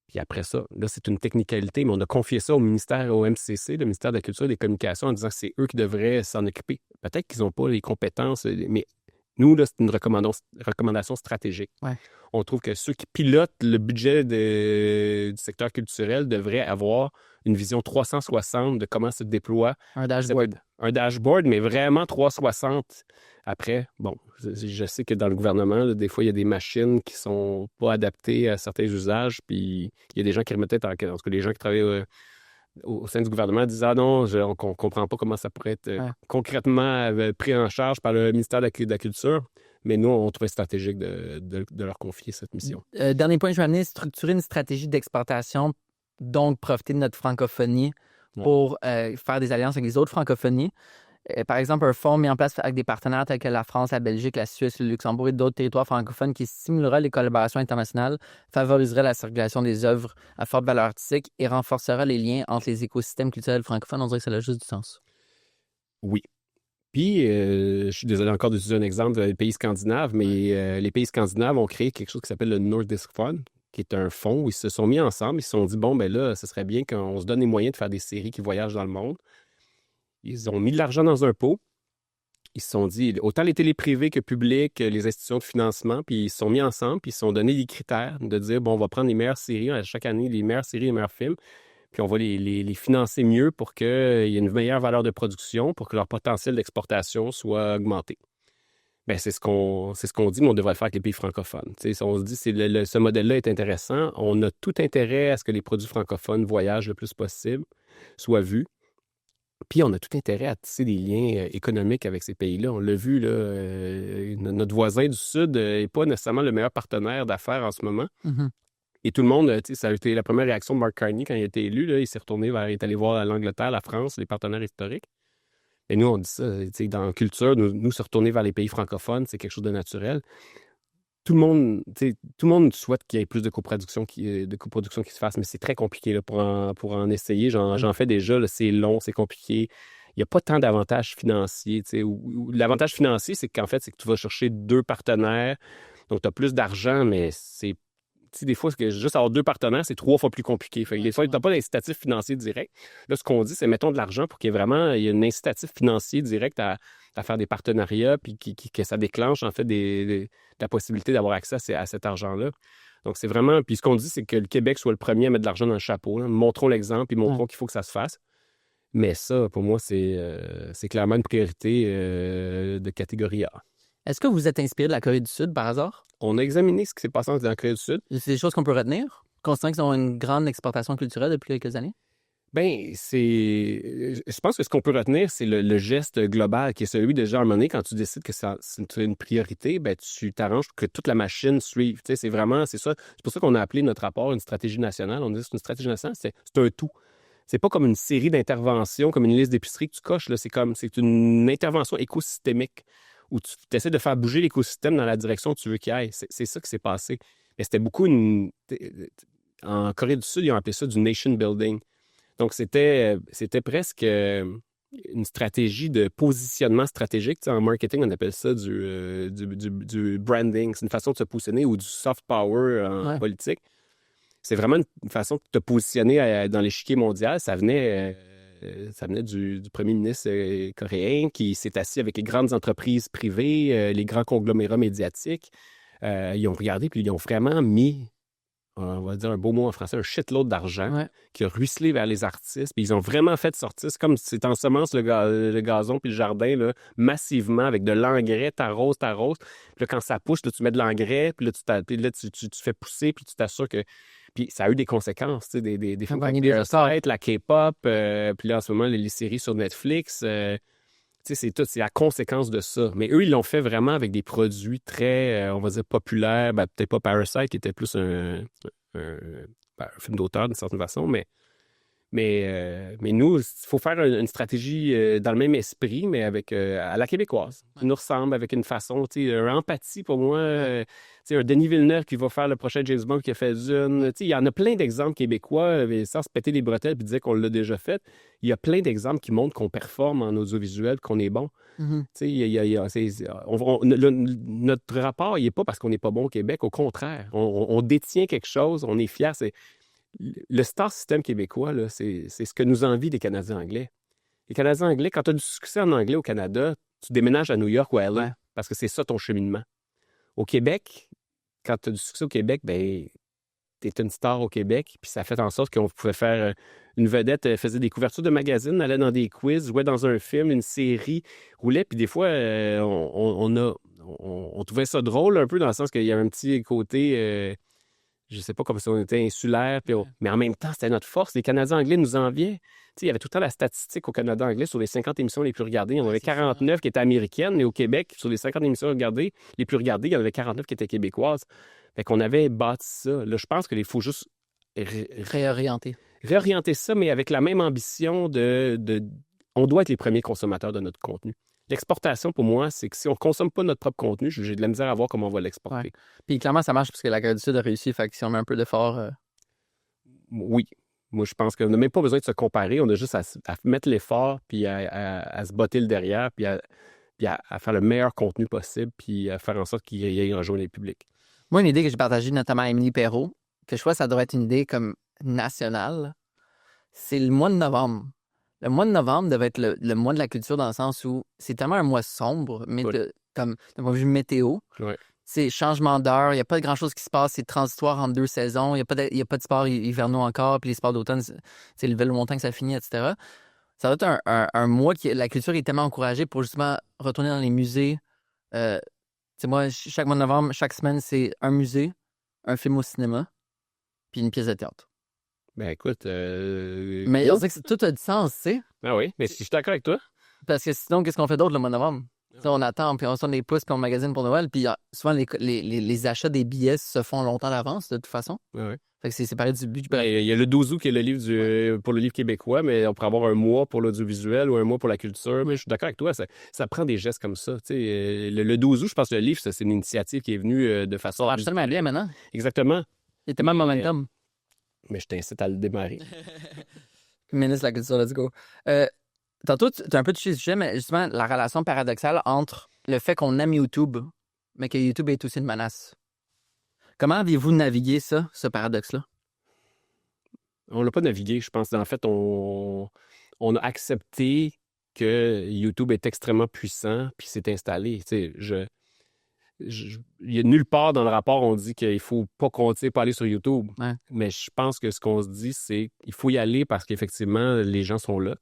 Puis après ça, là, c'est une technicalité, mais on a confié ça au ministère, au MCC, le ministère de la Culture et des Communications, en disant que c'est eux qui devraient s'en occuper. Peut-être qu'ils n'ont pas les compétences, mais nous, là, c'est une recommandation stratégique. Ouais. On trouve que ceux qui pilotent le budget du secteur culturel devraient avoir une vision 360 de comment se déploie. Un dashboard. Un dashboard, mais vraiment 360. Après, bon, je sais que dans le gouvernement, là, des fois, il y a des machines qui sont pas adaptées à certains usages, puis il y a des gens qui remettaient, en tout cas, les gens qui travaillent au sein du gouvernement disent « Ah non, on ne comprend pas comment ça pourrait être concrètement pris en charge par le ministère de la Culture. » Mais nous, on trouvait stratégique de leur confier cette mission. Dernier point que je vais amener, structurer une stratégie d'exportation, donc profiter de notre francophonie pour faire des alliances avec les autres francophonies. Par exemple, un fonds mis en place avec des partenaires tels que la France, la Belgique, la Suisse, le Luxembourg et d'autres territoires francophones qui stimulera les collaborations internationales, favoriserait la circulation des œuvres à forte valeur artistique et renforcera les liens entre les écosystèmes culturels francophones. On dirait que ça a juste du sens. Oui. Puis, je suis désolé encore d'utiliser un exemple des pays scandinaves, mais les pays scandinaves ont créé quelque chose qui s'appelle le Nordisk Fund, qui est un fonds où ils se sont mis ensemble, ils se sont dit, bon, ben là, ce serait bien qu'on se donne les moyens de faire des séries qui voyagent dans le monde. Ils ont mis de l'argent dans un pot. Ils se sont dit, autant les télés privées que publiques, les institutions de financement, puis ils se sont mis ensemble, puis ils se sont donné des critères de dire, bon, on va prendre les meilleures séries, à chaque année, les meilleures séries, les meilleurs films, puis on va les financer mieux pour qu'il y ait une meilleure valeur de production, pour que leur potentiel d'exportation soit augmenté. Bien, c'est ce qu'on dit, mais on devrait le faire avec les pays francophones. T'sais, on se dit, ce modèle-là est intéressant. On a tout intérêt à ce que les produits francophones voyagent le plus possible, soient vus. Puis on a tout intérêt à tisser des liens économiques avec ces pays-là. On l'a vu, là, notre voisin du Sud n'est pas nécessairement le meilleur partenaire d'affaires en ce moment. Mhm. Et tout le monde, ça a été la première réaction de Mark Carney quand il a été élu. Là, il s'est retourné il est allé voir l'Angleterre, la France, les partenaires historiques. Et nous, on dit ça, dans la culture, nous se retourner vers les pays francophones, c'est quelque chose de naturel. Tout le monde souhaite qu'il y ait plus de coproduction qui se fasse, mais c'est très compliqué là, pour en essayer. J'en fais déjà, là, c'est long, c'est compliqué. Il n'y a pas tant d'avantages financiers. L'avantage financier, c'est qu'en fait, c'est que tu vas chercher 2 partenaires. Donc, tu as plus d'argent, mais c'est des fois, juste avoir 2 partenaires, c'est 3 fois plus compliqué. Fait que des fois, tu n'as pas d'incitatif financier direct. Là, ce qu'on dit, c'est mettons de l'argent pour qu'il y ait vraiment un incitatif financier direct à faire des partenariats, puis que ça déclenche, en fait, la possibilité d'avoir accès à cet argent-là. Donc, c'est vraiment... Puis ce qu'on dit, c'est que le Québec soit le premier à mettre de l'argent dans le chapeau. Là. Montrons l'exemple, puis montrons qu'il faut que ça se fasse. Mais ça, pour moi, c'est clairement une priorité de catégorie A. Est-ce que vous êtes inspiré de la Corée du Sud, par hasard? On a examiné ce qui s'est passé dans la Corée du Sud. C'est des choses qu'on peut retenir, considérant qu'ils ont une grande exportation culturelle depuis quelques années? Bien, je pense que ce qu'on peut retenir, c'est le geste global qui est celui de genre, à un moment donné, quand tu décides que c'est une priorité, ben, tu t'arranges pour que toute la machine suive. Tu sais, c'est ça. C'est pour ça qu'on a appelé notre rapport une stratégie nationale. On dit que c'est une stratégie nationale, c'est un tout. C'est pas comme une série d'interventions, comme une liste d'épicerie que tu coches. Là. C'est une intervention écosystémique où tu essaies de faire bouger l'écosystème dans la direction que tu veux qu'il aille. C'est ça qui s'est passé. Mais c'était beaucoup en Corée du Sud, ils ont appelé ça du nation building. Donc, c'était presque une stratégie de positionnement stratégique. Tu sais, en marketing, on appelle ça du branding. C'est une façon de se positionner ou du soft power en politique. C'est vraiment une façon de te positionner dans l'échiquier mondial. Ça venait du premier ministre coréen qui s'est assis avec les grandes entreprises privées, les grands conglomérats médiatiques. Ils ont regardé puis ils ont vraiment mis, on va dire un beau mot en français, un shitload d'argent qui a ruisselé vers les artistes. Puis ils ont vraiment fait sortir, c'est comme si tu ensemences le gazon puis le jardin là, massivement avec de l'engrais, t'arroses. Puis là, quand ça pousse, là, tu mets de l'engrais, puis là, tu fais pousser, puis tu t'assures que... Puis ça a eu des conséquences, tu sais, des films comme Parasite, la K-pop, puis là, en ce moment, les séries sur Netflix... Tu sais, c'est la conséquence de ça. Mais eux, ils l'ont fait vraiment avec des produits très, on va dire, populaires. Ben, peut-être pas Parasite, qui était plus un film d'auteur d'une certaine façon, mais nous, il faut faire une stratégie dans le même esprit, mais avec à la québécoise. Qui nous ressemble avec une façon, tu sais, une empathie pour moi. Tu sais, un Denis Villeneuve qui va faire le prochain James Bond qui a fait Dune. Tu sais, il y en a plein d'exemples québécois, sans se péter les bretelles et dire qu'on l'a déjà fait. Il y a plein d'exemples qui montrent qu'on performe en audiovisuel, qu'on est bon. Mm-hmm. Tu sais, notre rapport, il n'est pas parce qu'on n'est pas bon au Québec. Au contraire, on détient quelque chose, on est fiers. Le star system québécois, là, c'est ce que nous envient les Canadiens anglais. Les Canadiens anglais, quand tu as du succès en anglais au Canada, tu déménages à New York ou à LA parce que c'est ça ton cheminement. Au Québec, quand tu as du succès au Québec, ben tu es une star au Québec, puis ça fait en sorte qu'on pouvait faire une vedette, faisait des couvertures de magazines, allait dans des quiz, jouait dans un film, une série, roulait, puis des fois, on trouvait ça drôle un peu dans le sens qu'il y avait un petit côté... je sais pas, comme si on était insulaire, mais en même temps, c'était notre force. Les Canadiens anglais nous enviaient. Tu sais, il y avait tout le temps la statistique au Canada anglais sur les 50 émissions les plus regardées. Il y en avait 49 qui étaient américaines, mais au Québec, sur les 50 émissions les plus regardées, il y en avait 49 qui étaient québécoises. Fait qu'on avait bâti ça. Là, je pense qu'il faut juste... Réorienter ça, mais avec la même ambition on doit être les premiers consommateurs de notre contenu. L'exportation, pour moi, c'est que si on ne consomme pas notre propre contenu, j'ai de la misère à voir comment on va l'exporter. Ouais. Puis clairement, ça marche parce que la Corée du Sud a réussi. Fait que si on met un peu d'effort... Oui. Moi, je pense qu'on n'a même pas besoin de se comparer. On a juste à mettre l'effort, puis à se botter le derrière, puis à faire le meilleur contenu possible, puis à faire en sorte qu'il y ait un jour les publics. Moi, une idée que j'ai partagée notamment à Émilie Perrault, que je crois que ça devrait être une idée comme nationale, c'est le mois de novembre. Le mois de novembre devait être le mois de la culture dans le sens où c'est tellement un mois sombre, mais comme d'un point de vue météo. Ouais. C'est changement d'heure, il n'y a pas grand-chose qui se passe, c'est transitoire entre 2 saisons, il n'y a pas de sports hivernaux encore, puis les sports d'automne, c'est le vélo montagne que ça finit, etc. Ça va être un mois qui la culture est tellement encouragée pour justement retourner dans les musées. Moi, chaque mois de novembre, chaque semaine, c'est un musée, un film au cinéma, puis une pièce de théâtre. Ben écoute... Mais on dirait que tout a du sens, tu sais. Ah oui, mais je suis d'accord avec toi. Parce que sinon, qu'est-ce qu'on fait d'autre le mois de novembre? T'sais, on attend, puis on sonne des pouces, puis on magasine pour Noël. Puis souvent, les achats des billets se font longtemps à l'avance, de toute façon. Ah oui. Fait que c'est séparé du but. Ben, il y a le 12 août qui est le livre pour le livre québécois, mais on pourrait avoir un mois pour l'audiovisuel ou un mois pour la culture. Mais je suis d'accord avec toi, ça prend des gestes comme ça. Tu sais, le 12 août, je pense que le livre, c'est une initiative qui est venue de façon... Ça marche tellement bien maintenant. Exactement. Il y a tellement de momentum. Mais je t'incite à le démarrer. Ministre de la Culture, let's go. Tantôt, tu as un peu touché le sujet, mais justement, la relation paradoxale entre le fait qu'on aime YouTube, mais que YouTube est aussi une menace. Comment avez-vous navigué ça, ce paradoxe-là? On l'a pas navigué, je pense. En fait, on a accepté que YouTube est extrêmement puissant, puis c'est installé. Tu sais, il y a nulle part dans le rapport on dit qu'il faut pas compter, pas aller sur YouTube. Ouais. Mais je pense que ce qu'on se dit, c'est qu'il faut y aller parce qu'effectivement, les gens sont là.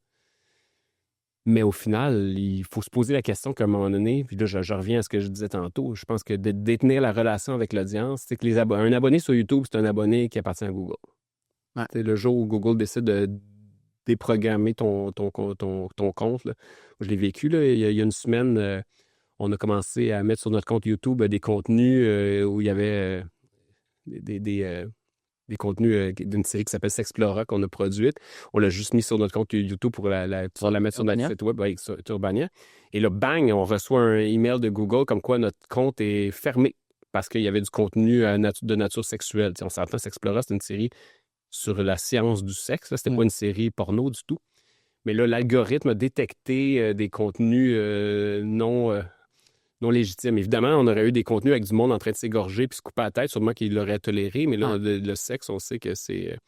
Mais au final, il faut se poser la question qu'à un moment donné, puis là, je reviens à ce que je disais tantôt, je pense que de détenir la relation avec l'audience, c'est que un abonné sur YouTube, c'est un abonné qui appartient à Google. Ouais. Le jour où Google décide de déprogrammer ton compte, là, je l'ai vécu là, il y a une semaine, on a commencé à mettre sur notre compte YouTube des contenus où il y avait des contenus d'une série qui s'appelle Sexplora qu'on a produite. On l'a juste mis sur notre compte YouTube pour la mettre sur notre site web avec Urbania. Et là, bang, on reçoit un email de Google comme quoi notre compte est fermé parce qu'il y avait du contenu de nature sexuelle. T'sais, on s'entend, Sexplora, c'est une série sur la science du sexe. C'était pas une série porno du tout. Mais là, l'algorithme a détecté des contenus non légitimes. Évidemment, on aurait eu des contenus avec du monde en train de s'égorger puis se couper la tête, sûrement qu'il l'aurait toléré. Mais là, le sexe, on sait que c'est...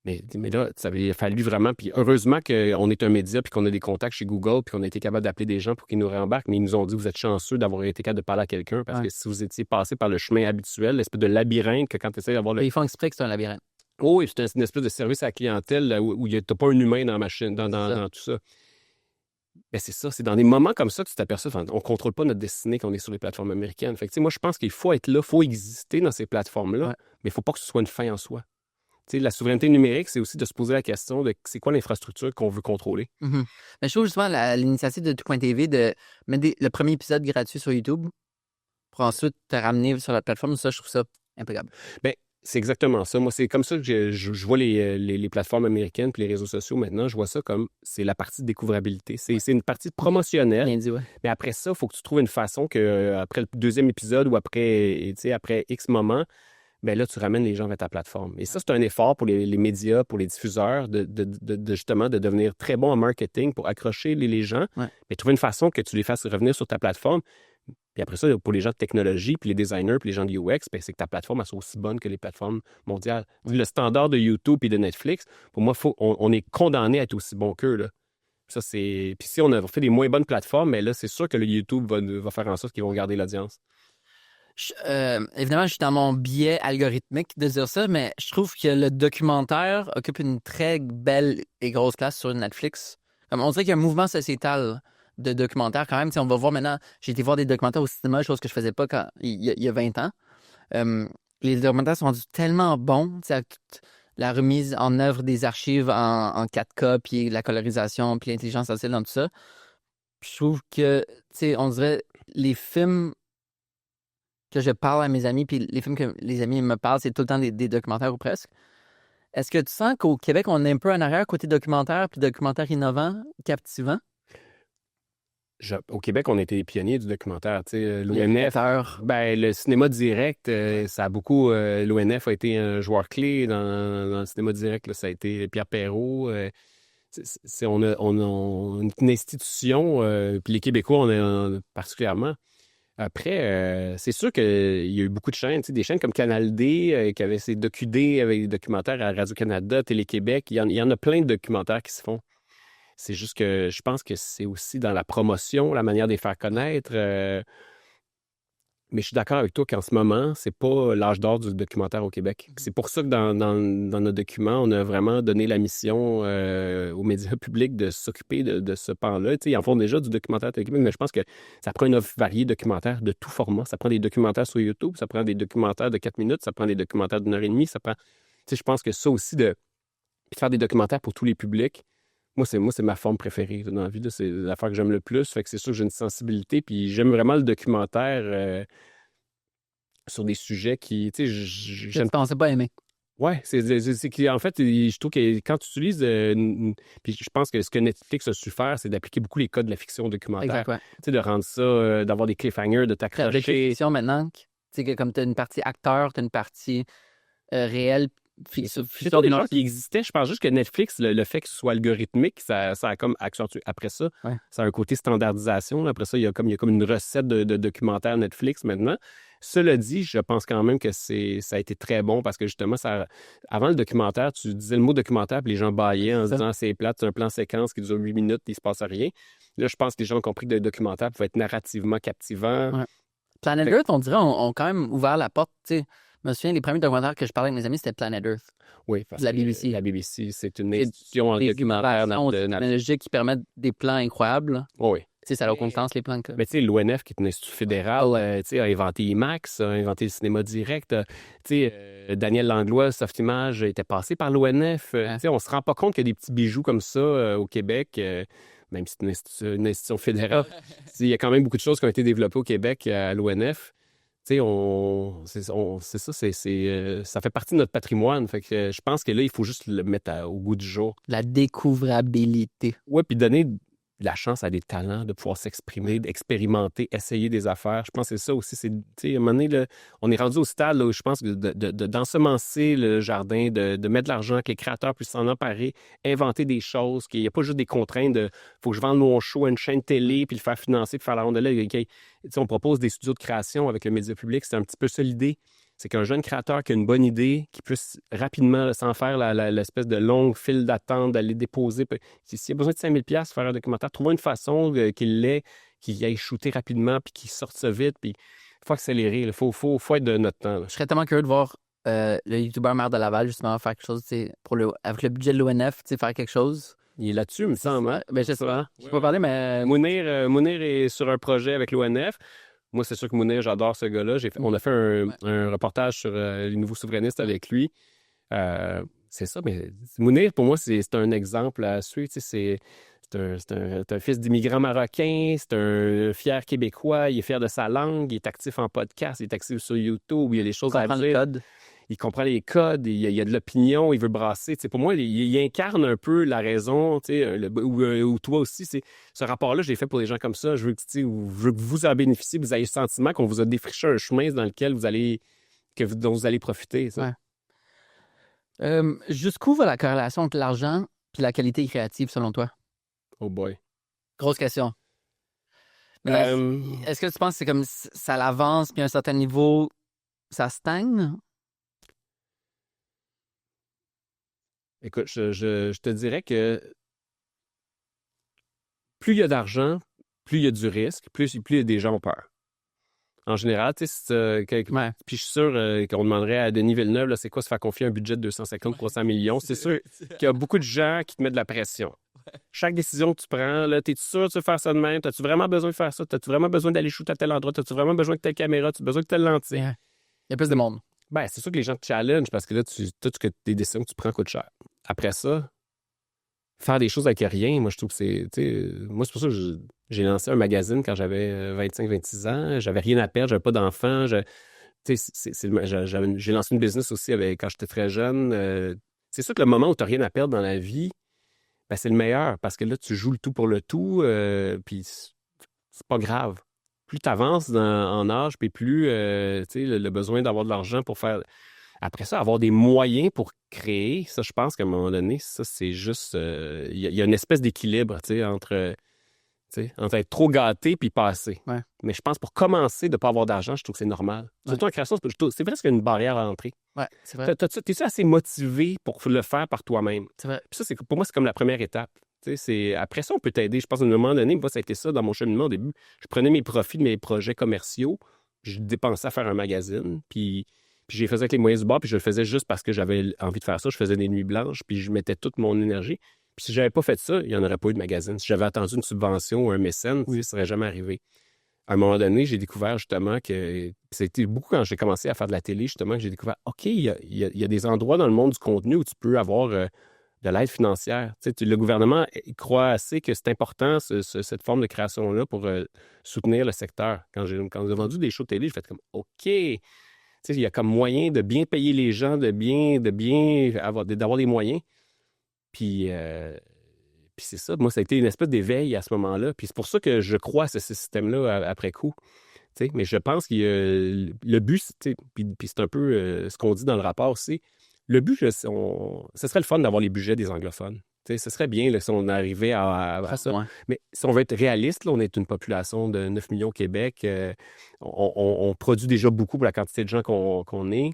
Mais là, ça avait fallu vraiment... Puis heureusement qu'on est un média puis qu'on a des contacts chez Google puis qu'on a été capable d'appeler des gens pour qu'ils nous rembarquent. Mais ils nous ont dit, vous êtes chanceux d'avoir été capable de parler à quelqu'un parce que si vous étiez passé par le chemin habituel, l'espèce de labyrinthe que quand tu essaies d'avoir le... Ils font exprès que c'est un labyrinthe. Oh, oui, c'est une espèce de service à la clientèle là, où tu n'as pas un humain dans la machine, dans tout ça. Ben c'est ça, c'est dans des moments comme ça que tu t'aperçois, on ne contrôle pas notre destinée quand on est sur les plateformes américaines. Fait que, moi, je pense qu'il faut être là, il faut exister dans ces plateformes-là, mais il ne faut pas que ce soit une fin en soi. T'sais, la souveraineté numérique, c'est aussi de se poser la question de c'est quoi l'infrastructure qu'on veut contrôler. Mm-hmm. Mais je trouve justement l'initiative de Tout.tv de mettre le premier épisode gratuit sur YouTube pour ensuite te ramener sur la plateforme, ça, je trouve ça impeccable. Ben, c'est exactement ça. Moi, c'est comme ça que je vois les plateformes américaines puis les réseaux sociaux maintenant. Je vois ça comme c'est la partie de découvrabilité. C'est une partie promotionnelle. Bien dit, ouais. Mais après ça, il faut que tu trouves une façon que après le deuxième épisode ou après X moments, ben là, tu ramènes les gens vers ta plateforme. Et ça, c'est un effort pour les médias, pour les diffuseurs, de justement de devenir très bon en marketing pour accrocher les gens, mais trouver une façon que tu les fasses revenir sur ta plateforme. Puis après ça, pour les gens de technologie, puis les designers, puis les gens de UX, ben c'est que ta plateforme elle soit aussi bonne que les plateformes mondiales. Le standard de YouTube et de Netflix, pour moi, on est condamné à être aussi bon qu'eux, là. Ça, c'est... Puis si on a fait des moins bonnes plateformes, mais là, c'est sûr que le YouTube va faire en sorte qu'ils vont garder l'audience. Évidemment, je suis dans mon biais algorithmique de dire ça, mais je trouve que le documentaire occupe une très belle et grosse place sur Netflix. On dirait qu'il y a un mouvement sociétal de documentaires quand même. T'sais, on va voir maintenant, j'ai été voir des documentaires au cinéma, chose que je faisais pas il y a 20 ans. Les documentaires sont rendus tellement bons, la remise en œuvre des archives en 4K, puis la colorisation, puis l'intelligence artificielle dans tout ça. Puis je trouve que, on dirait, les films que je parle à mes amis, puis les films que les amis me parlent, c'est tout le temps des documentaires ou presque. Est-ce que tu sens qu'au Québec, on est un peu en arrière côté documentaire, puis documentaire innovant, captivant? Au Québec, on a été les pionniers du documentaire. L'ONF, le cinéma direct, ça a beaucoup... L'ONF a été un joueur clé dans le cinéma direct. Là, ça a été Pierre Perrault. On a une institution, puis les Québécois, on est particulièrement... Après, c'est sûr qu'il y a eu beaucoup de chaînes, des chaînes comme Canal D, qui avaient ses docu-D avec des documentaires à Radio-Canada, Télé-Québec. Il y en a plein de documentaires qui se font. C'est juste que je pense que c'est aussi dans la promotion, la manière de les faire connaître. Mais je suis d'accord avec toi qu'en ce moment, c'est pas l'âge d'or du documentaire au Québec. C'est pour ça que dans nos documents, on a vraiment donné la mission aux médias publics de s'occuper de ce pan-là. Ils en font déjà du documentaire au Québec, mais je pense que ça prend une offre variée de documentaires de tout format. Ça prend des documentaires sur YouTube, ça prend des documentaires de 4 minutes, ça prend des documentaires d'1 heure et demie, ça prend... Je pense que ça aussi, de Puis de faire des documentaires pour tous les publics, moi, c'est ma forme préférée dans la vie. Là. C'est l'affaire que j'aime le plus. Fait que c'est sûr que j'ai une sensibilité. Puis j'aime vraiment le documentaire sur des sujets qui, tu sais, Je ne pensais pas aimer. Ouais, c'est qu'en fait, je trouve que quand tu utilises. Puis je pense que ce que Netflix a su faire, c'est d'appliquer beaucoup les codes de la fiction documentaire. Exact, ouais. Tu sais, de rendre ça, d'avoir des cliffhangers, de t'accrocher. Avec la fiction maintenant, tu sais, que comme tu as une partie acteur, tu as une partie réelle. C'est pas des gens qui existaient. Je pense juste que Netflix, le fait que ce soit algorithmique, ça a comme accentué. Après ça, ça a un côté standardisation. Après ça, il y a comme une recette de documentaire Netflix maintenant. Cela dit, je pense quand même que ça a été très bon parce que justement, avant le documentaire, tu disais le mot documentaire puis les gens bâillaient en se disant c'est plate, c'est un plan séquence qui dure 8 minutes et il se passe rien. Là, je pense que les gens ont compris que le documentaire pouvait être narrativement captivant. Ouais. Planet Earth, on dirait, ont quand même ouvert la porte, tu sais. Je me souviens, les premiers documentaires que je parlais avec mes amis, c'était Planet Earth. Oui, parce la que BBC. La BBC, c'est une institution en documentaire. Technologiques qui permettent des plans incroyables. Oui. Tu sais, ça a aucun sens, les plans. Mais tu sais, l'ONF, qui est un institut fédéral, tu sais, a inventé IMAX, a inventé le cinéma direct. Tu sais, Daniel Langlois, Softimage, était passé par l'ONF. Tu sais, on se rend pas compte qu'il y a des petits bijoux comme ça au Québec, même si c'est une institution fédérale. Il y a quand même beaucoup de choses qui ont été développées au Québec à l'ONF. Tu sais, c'est ça, ça fait partie de notre patrimoine. Fait que je pense que là, il faut juste le mettre au goût du jour. La découvrabilité. Oui, puis donner la chance à des talents de pouvoir s'exprimer, d'expérimenter, essayer des affaires. Je pense que c'est ça aussi. Tu sais, à un moment donné, là, on est rendu au stade là, où je pense que d'ensemencer le jardin, de mettre de l'argent, que les créateurs puissent s'en emparer, inventer des choses, qu'il n'y a pas juste des contraintes de faut que je vende mon show à une chaîne télé puis le faire financer puis faire la ronde de là. On propose des studios de création avec le média public. C'est un petit peu ça l'idée. C'est qu'un jeune créateur qui a une bonne idée, qui puisse rapidement, sans faire l'espèce de longue file d'attente, d'aller déposer. S'il a besoin de 5 000 $ pour faire un documentaire, trouvons une façon qu'il aille shooter rapidement puis qu'il sorte ça vite. Puis il faut accélérer. Il faut être de notre temps. Là. Je serais tellement curieux de voir le youtubeur maire de Laval, justement, faire quelque chose avec le budget de l'ONF, faire quelque chose. Il est là-dessus, il me semble. Hein? Ben, je sais pas. Je peux pas parler, mais... Mounir est sur un projet avec l'ONF. Moi, c'est sûr que Mounir, j'adore ce gars-là. On a fait un reportage sur les nouveaux souverainistes avec lui. C'est ça, mais Mounir, pour moi, c'est un exemple à suivre. C'est un fils d'immigrants marocains, c'est un fier Québécois, il est fier de sa langue, il est actif en podcast, il est actif sur YouTube, il y a des choses à dire. Il comprend les codes, il y a de l'opinion, il veut brasser. T'sais, pour moi, il incarne un peu la raison, ou toi aussi. Ce rapport-là, je l'ai fait pour des gens comme ça. Je veux que vous en bénéficiez, vous ayez le sentiment qu'on vous a défriché un chemin dans lequel dont vous allez profiter. Ça. Ouais. Jusqu'où va la corrélation entre l'argent et la qualité créative, selon toi? Oh boy. Grosse question. Est-ce que tu penses que c'est comme ça l'avance, puis à un certain niveau, ça stagne? Écoute, je te dirais que plus il y a d'argent, plus il y a du risque, plus des gens ont peur. En général, tu sais, puis je suis sûr qu'on demanderait à Denis Villeneuve, là, c'est quoi se faire confier un budget de 250-300 millions? C'est sûr qu'il y a beaucoup de gens qui te mettent de la pression. Chaque décision que tu prends, là, t'es-tu sûr que tu veux faire ça de même? T'as-tu vraiment besoin de faire ça? T'as-tu vraiment besoin d'aller shooter à tel endroit? T'as-tu vraiment besoin de telle caméra? T'as-tu besoin de telle lentille? Il y a plus de monde. Ben, c'est sûr que les gens te challenge parce que là, tes décisions que tu prends coûtent cher. Après ça, faire des choses avec rien, moi, je trouve que c'est... Moi, c'est pour ça que j'ai lancé un magazine quand j'avais 25-26 ans. J'avais rien à perdre, j'avais pas d'enfants. J'ai lancé une business aussi quand j'étais très jeune. C'est sûr que le moment où tu n'as rien à perdre dans la vie, ben, c'est le meilleur parce que là, tu joues le tout pour le tout, puis c'est pas grave. Plus tu avances en âge, puis plus le besoin d'avoir de l'argent pour faire... Après ça, avoir des moyens pour créer, ça, je pense qu'à un moment donné, ça, c'est juste... Il y a une espèce d'équilibre, entre être trop gâté puis passer. Ouais. Mais je pense pour commencer de ne pas avoir d'argent, je trouve que c'est normal. Surtout en création, c'est presque une barrière à l'entrée. Ouais, c'est vrai. T'es-tu assez motivé pour le faire par toi-même? C'est vrai. Puis ça, pour moi, c'est comme la première étape. Après ça, on peut t'aider. Je pense qu'à un moment donné, moi, ça a été ça dans mon cheminement au début. Je prenais mes profits de mes projets commerciaux, je dépensais à faire un magazine, puis je les faisais avec les moyens du bord, puis je le faisais juste parce que j'avais envie de faire ça. Je faisais des nuits blanches, puis je mettais toute mon énergie. Puis si j'avais pas fait ça, il n'y en aurait pas eu de magazine. Si j'avais attendu une subvention ou un mécène, ça ne serait jamais arrivé. À un moment donné, j'ai découvert justement que... C'était beaucoup quand j'ai commencé à faire de la télé, justement, que j'ai découvert, OK, il y a des endroits dans le monde du contenu où tu peux avoir de l'aide financière. Le gouvernement croit assez que c'est important, cette forme de création-là, pour soutenir le secteur. Quand j'ai vendu des shows de télé, j'ai fait comme OK. Il y a comme moyen de bien payer les gens, d'avoir des moyens. Puis c'est ça. Moi, ça a été une espèce d'éveil à ce moment-là. Puis c'est pour ça que je crois à ce système-là après coup. Mais je pense qu'il y a le but, puis c'est un peu ce qu'on dit dans le rapport aussi. Le but, ce serait le fun d'avoir les budgets des anglophones. Ce serait bien là, si on arrivait à ça. Ouais. Mais si on veut être réaliste, là, on est une population de 9 millions au Québec. On produit déjà beaucoup pour la quantité de gens qu'on est.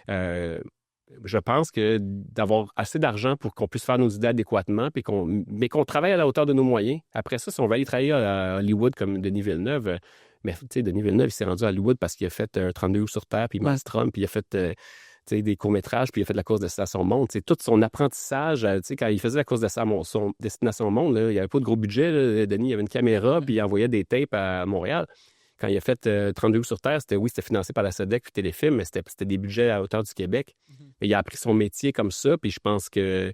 Je pense que d'avoir assez d'argent pour qu'on puisse faire nos idées adéquatement, mais qu'on travaille à la hauteur de nos moyens. Après ça, si on va aller travailler à Hollywood comme Denis Villeneuve, mais Denis Villeneuve, il s'est rendu à Hollywood parce qu'il a fait 32 jours sur Terre, puis Maelstrom, puis il a fait des courts-métrages, puis il a fait la course Destination Monde. Tout son apprentissage, quand il faisait la course Destination Monde, là, il n'y avait pas de gros budget. Là. Denis, il avait une caméra, puis il envoyait des tapes à Montréal. Quand il a fait 32 jours sur Terre, c'était financé par la SODEC puis Téléfilm, mais c'était des budgets à hauteur du Québec. Et il a appris son métier comme ça, puis je pense que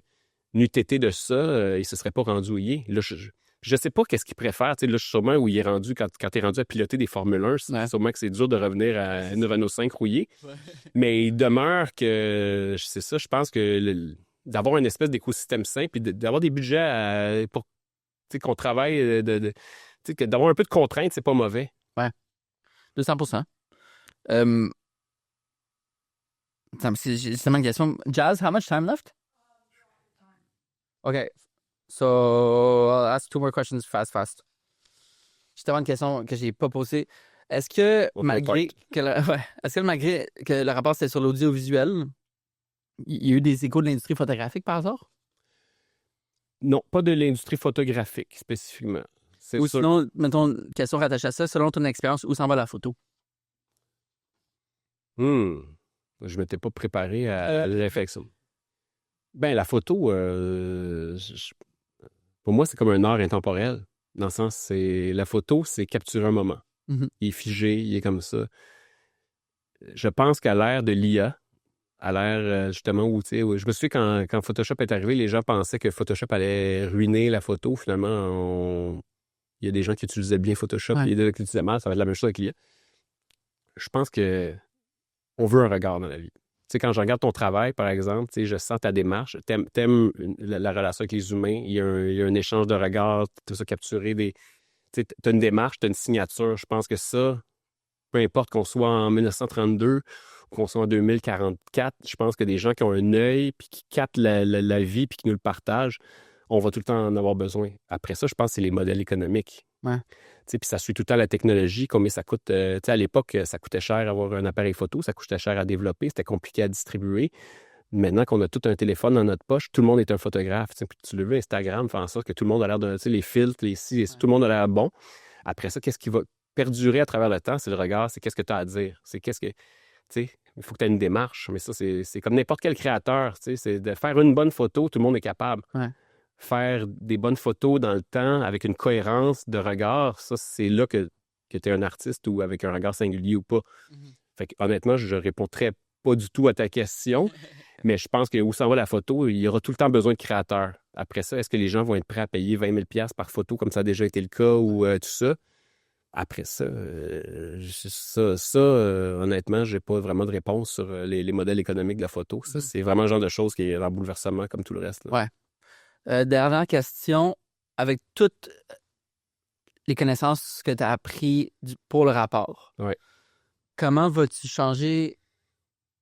n'eût été de ça, il ne se serait pas rendu où il est. Là, je sais pas qu'est-ce qu'il préfère. Là, sûrement où il est rendu, quand tu es rendu à piloter des Formule 1, sûrement que c'est dur de revenir à 9 anneaux 5 rouillé. Ouais. Mais il demeure que, c'est ça, je pense que d'avoir une espèce d'écosystème sain, puis d'avoir des budgets pour qu'on travaille, d'avoir un peu de contraintes, c'est pas mauvais. Ouais, 200%. C'est justement une question. Jazz, how much time left? OK. So, I'll ask 2 more questions fast. Justement, une question que j'ai pas posée. Est-ce que malgré que le rapport c'était sur l'audiovisuel, il y a eu des échos de l'industrie photographique par hasard? Non, pas de l'industrie photographique spécifiquement. Ou sinon, mettons, question rattachée à ça, selon ton expérience, où s'en va la photo? Je m'étais pas préparé à la réflexion. Ben, la photo, pour moi, c'est comme un art intemporel. Dans le sens, la photo, c'est capturer un moment. Mm-hmm. Il est figé, il est comme ça. Je pense qu'à l'ère de l'IA, à l'ère justement où, je me souviens quand Photoshop est arrivé, les gens pensaient que Photoshop allait ruiner la photo. Finalement, il y a des gens qui utilisaient bien Photoshop, et il y a des gens qui utilisaient mal, ça va être la même chose avec l'IA. Je pense que on veut un regard dans la vie. Quand je regarde ton travail, par exemple, je sens ta démarche, t'aimes la relation avec les humains, il y a un échange de regards, tu as capturé tu as une démarche, tu as une signature. Je pense que ça, peu importe qu'on soit en 1932 ou qu'on soit en 2044, je pense que des gens qui ont un œil, puis qui captent la vie, puis qui nous le partagent, on va tout le temps en avoir besoin. Après ça, je pense que c'est les modèles économiques. Ouais. Puis ça suit tout le temps la technologie, combien ça coûte. À l'époque, ça coûtait cher avoir un appareil photo, ça coûtait cher à développer, c'était compliqué à distribuer. Maintenant qu'on a tout un téléphone dans notre poche, tout le monde est un photographe. Puis tu le veux, Instagram fait en sorte que tout le monde a l'air de... les filtres, tout le monde a l'air bon. Après ça, qu'est-ce qui va perdurer à travers le temps? C'est le regard, c'est qu'est-ce que tu as à dire. C'est qu'est-ce que... il faut que tu aies une démarche. Mais ça, c'est comme n'importe quel créateur. C'est de faire une bonne photo, tout le monde est capable. Ouais. Faire des bonnes photos dans le temps avec une cohérence de regard, ça, c'est là que tu es un artiste ou avec un regard singulier ou pas. Mm-hmm. Fait que, honnêtement, je répondrais pas du tout à ta question, mais je pense que où s'en va la photo, il y aura tout le temps besoin de créateurs. Après ça, est-ce que les gens vont être prêts à payer 20 000 $ par photo comme ça a déjà été le cas ou tout ça? Après ça, honnêtement, j'ai pas vraiment de réponse sur les modèles économiques de la photo. Ça, c'est vraiment le genre de choses qui est en bouleversement comme tout le reste. Là. Ouais. Dernière question. Avec toutes les connaissances que tu as apprises pour le rapport, comment vas-tu changer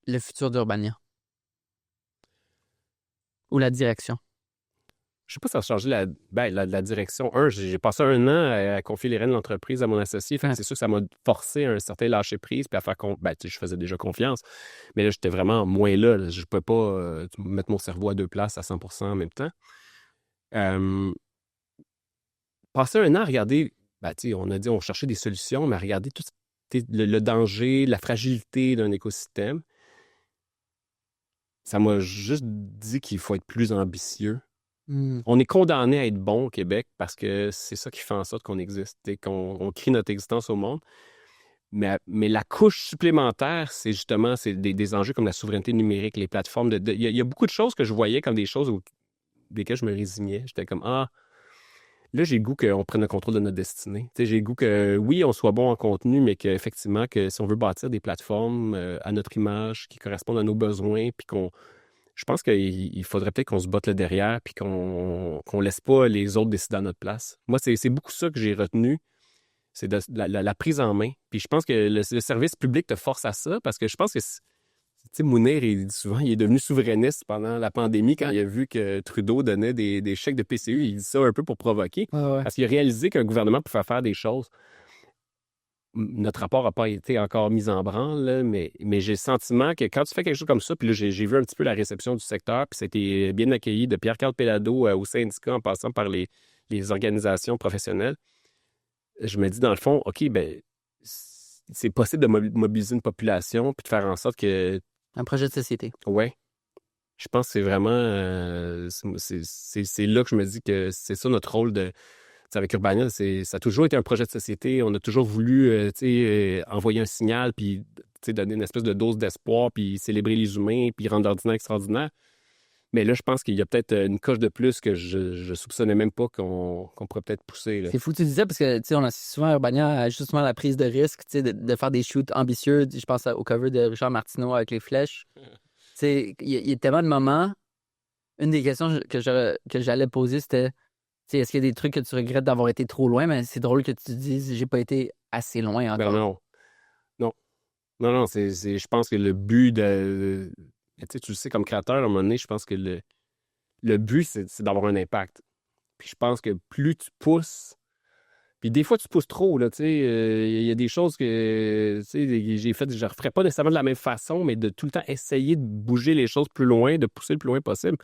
le futur d'Urbania? Ou la direction? Je sais pas si ça a changé la direction. J'ai passé 1 an à confier les rênes de l'entreprise à mon associé. Fait que c'est sûr que ça m'a forcé à un certain lâcher-prise puis à faire je faisais déjà confiance. Mais là, j'étais vraiment moins là. Je ne pouvais pas mettre mon cerveau à 2 places à 100% en même temps. Passer 1 an à regarder, on a dit on cherchait des solutions, mais à regarder tout le danger, la fragilité d'un écosystème, ça m'a juste dit qu'il faut être plus ambitieux. On est condamné à être bon au Québec parce que c'est ça qui fait en sorte qu'on existe, qu'on crie notre existence au monde. Mais la couche supplémentaire, c'est justement des enjeux comme la souveraineté numérique, les plateformes. Il y a beaucoup de choses que je voyais comme des choses desquels je me résignais. J'étais comme, là, j'ai le goût qu'on prenne le contrôle de notre destinée. Tu sais, j'ai le goût que, oui, on soit bon en contenu, mais qu'effectivement, que si on veut bâtir des plateformes à notre image, qui correspondent à nos besoins, puis je pense qu'il faudrait peut-être qu'on se botte le derrière, puis qu'on laisse pas les autres décider à notre place. Moi, c'est beaucoup ça que j'ai retenu, c'est la prise en main. Puis je pense que le service public te force à ça, parce que je pense que tu sais, Mounir, il est devenu souverainiste pendant la pandémie quand il a vu que Trudeau donnait des chèques de PCU. Il dit ça un peu pour provoquer. Ouais. Parce qu'il a réalisé qu'un gouvernement pouvait faire des choses. Notre rapport n'a pas été encore mis en branle, là, mais j'ai le sentiment que quand tu fais quelque chose comme ça, puis là, j'ai vu un petit peu la réception du secteur, puis c'était bien accueilli de Pierre-Carl Péladeau au syndicat en passant par les organisations professionnelles. Je me dis, dans le fond, OK, ben c'est possible de mobiliser une population puis de faire en sorte que... Un projet de société. Ouais. Je pense que c'est vraiment... c'est là que je me dis que c'est ça notre rôle de... Avec Urbania, ça a toujours été un projet de société. On a toujours voulu envoyer un signal, puis donner une espèce de dose d'espoir, puis célébrer les humains, puis rendre l'ordinaire extraordinaire. Mais là, je pense qu'il y a peut-être une coche de plus que je soupçonnais même pas qu'on pourrait peut-être pousser. Là. C'est fou que tu disais, parce que on assiste souvent à Urbania à justement la prise de risque, de faire des shoots ambitieux. Je pense au cover de Richard Martineau avec les flèches. Il y a tellement de moments. Une des questions que j'allais poser, c'était est-ce qu'il y a des trucs que tu regrettes d'avoir été trop loin? Mais c'est drôle que tu dises j'ai pas été assez loin encore. Non, je pense que le but de... Tu le sais, comme créateur, à un moment donné, je pense que le but, c'est d'avoir un impact. Puis je pense que plus tu pousses... Puis des fois, tu pousses trop, là, tu sais. Il y a des choses que, j'ai faites, je ne referais pas nécessairement de la même façon, mais de tout le temps essayer de bouger les choses plus loin, de pousser le plus loin possible.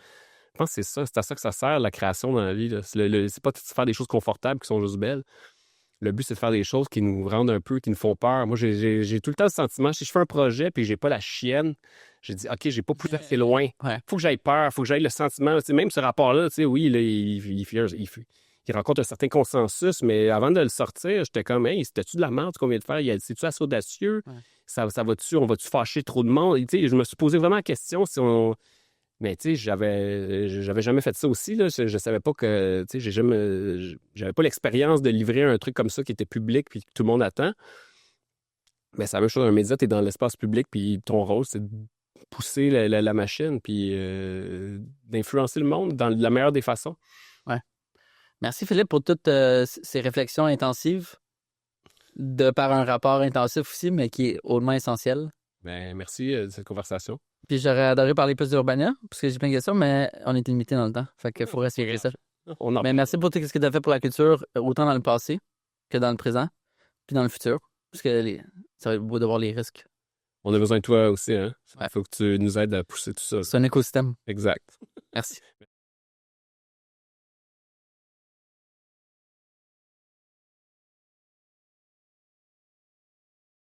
Je pense que c'est ça, c'est à ça que ça sert, la création dans la vie. Là. C'est pas de faire des choses confortables qui sont juste belles. Le but, c'est de faire des choses qui nous rendent un peu, qui nous font peur. Moi, j'ai tout le temps le sentiment, si je fais un projet puis j'ai pas la chienne, j'ai dit, OK, j'ai pas poussé assez loin. Ouais. Faut que j'aille peur, faut que j'aille le sentiment. Même ce rapport-là, oui, là, il rencontre un certain consensus, mais avant de le sortir, j'étais comme, hey, c'était-tu de la merde qu'on vient de faire? C'est-tu assez audacieux? Ouais. Ça va-tu, on va-tu fâcher trop de monde? Je me suis posé vraiment la question si on... Mais tu sais, j'avais jamais fait ça aussi. Là. Je savais pas que, tu sais, j'avais pas l'expérience de livrer un truc comme ça qui était public puis que tout le monde attend. Mais c'est la même chose, un média, t'es dans l'espace public puis ton rôle, c'est de pousser la machine puis d'influencer le monde dans la meilleure des façons. Ouais. Merci Philippe pour toutes ces réflexions intensives de par un rapport intensif aussi, mais qui est hautement essentiel. Ben, merci de cette conversation. Puis j'aurais adoré parler plus d'Urbania, parce que j'ai plein de questions, mais on est limité dans le temps. Fait qu'il faut respirer ça. Mais merci pour tout ce que tu as fait pour la culture, autant dans le passé que dans le présent, puis dans le futur. Parce que ça va être beau de voir les risques. On a besoin de toi aussi, hein? Il Ouais. faut que tu nous aides à pousser tout ça. C'est un écosystème. Exact. Merci.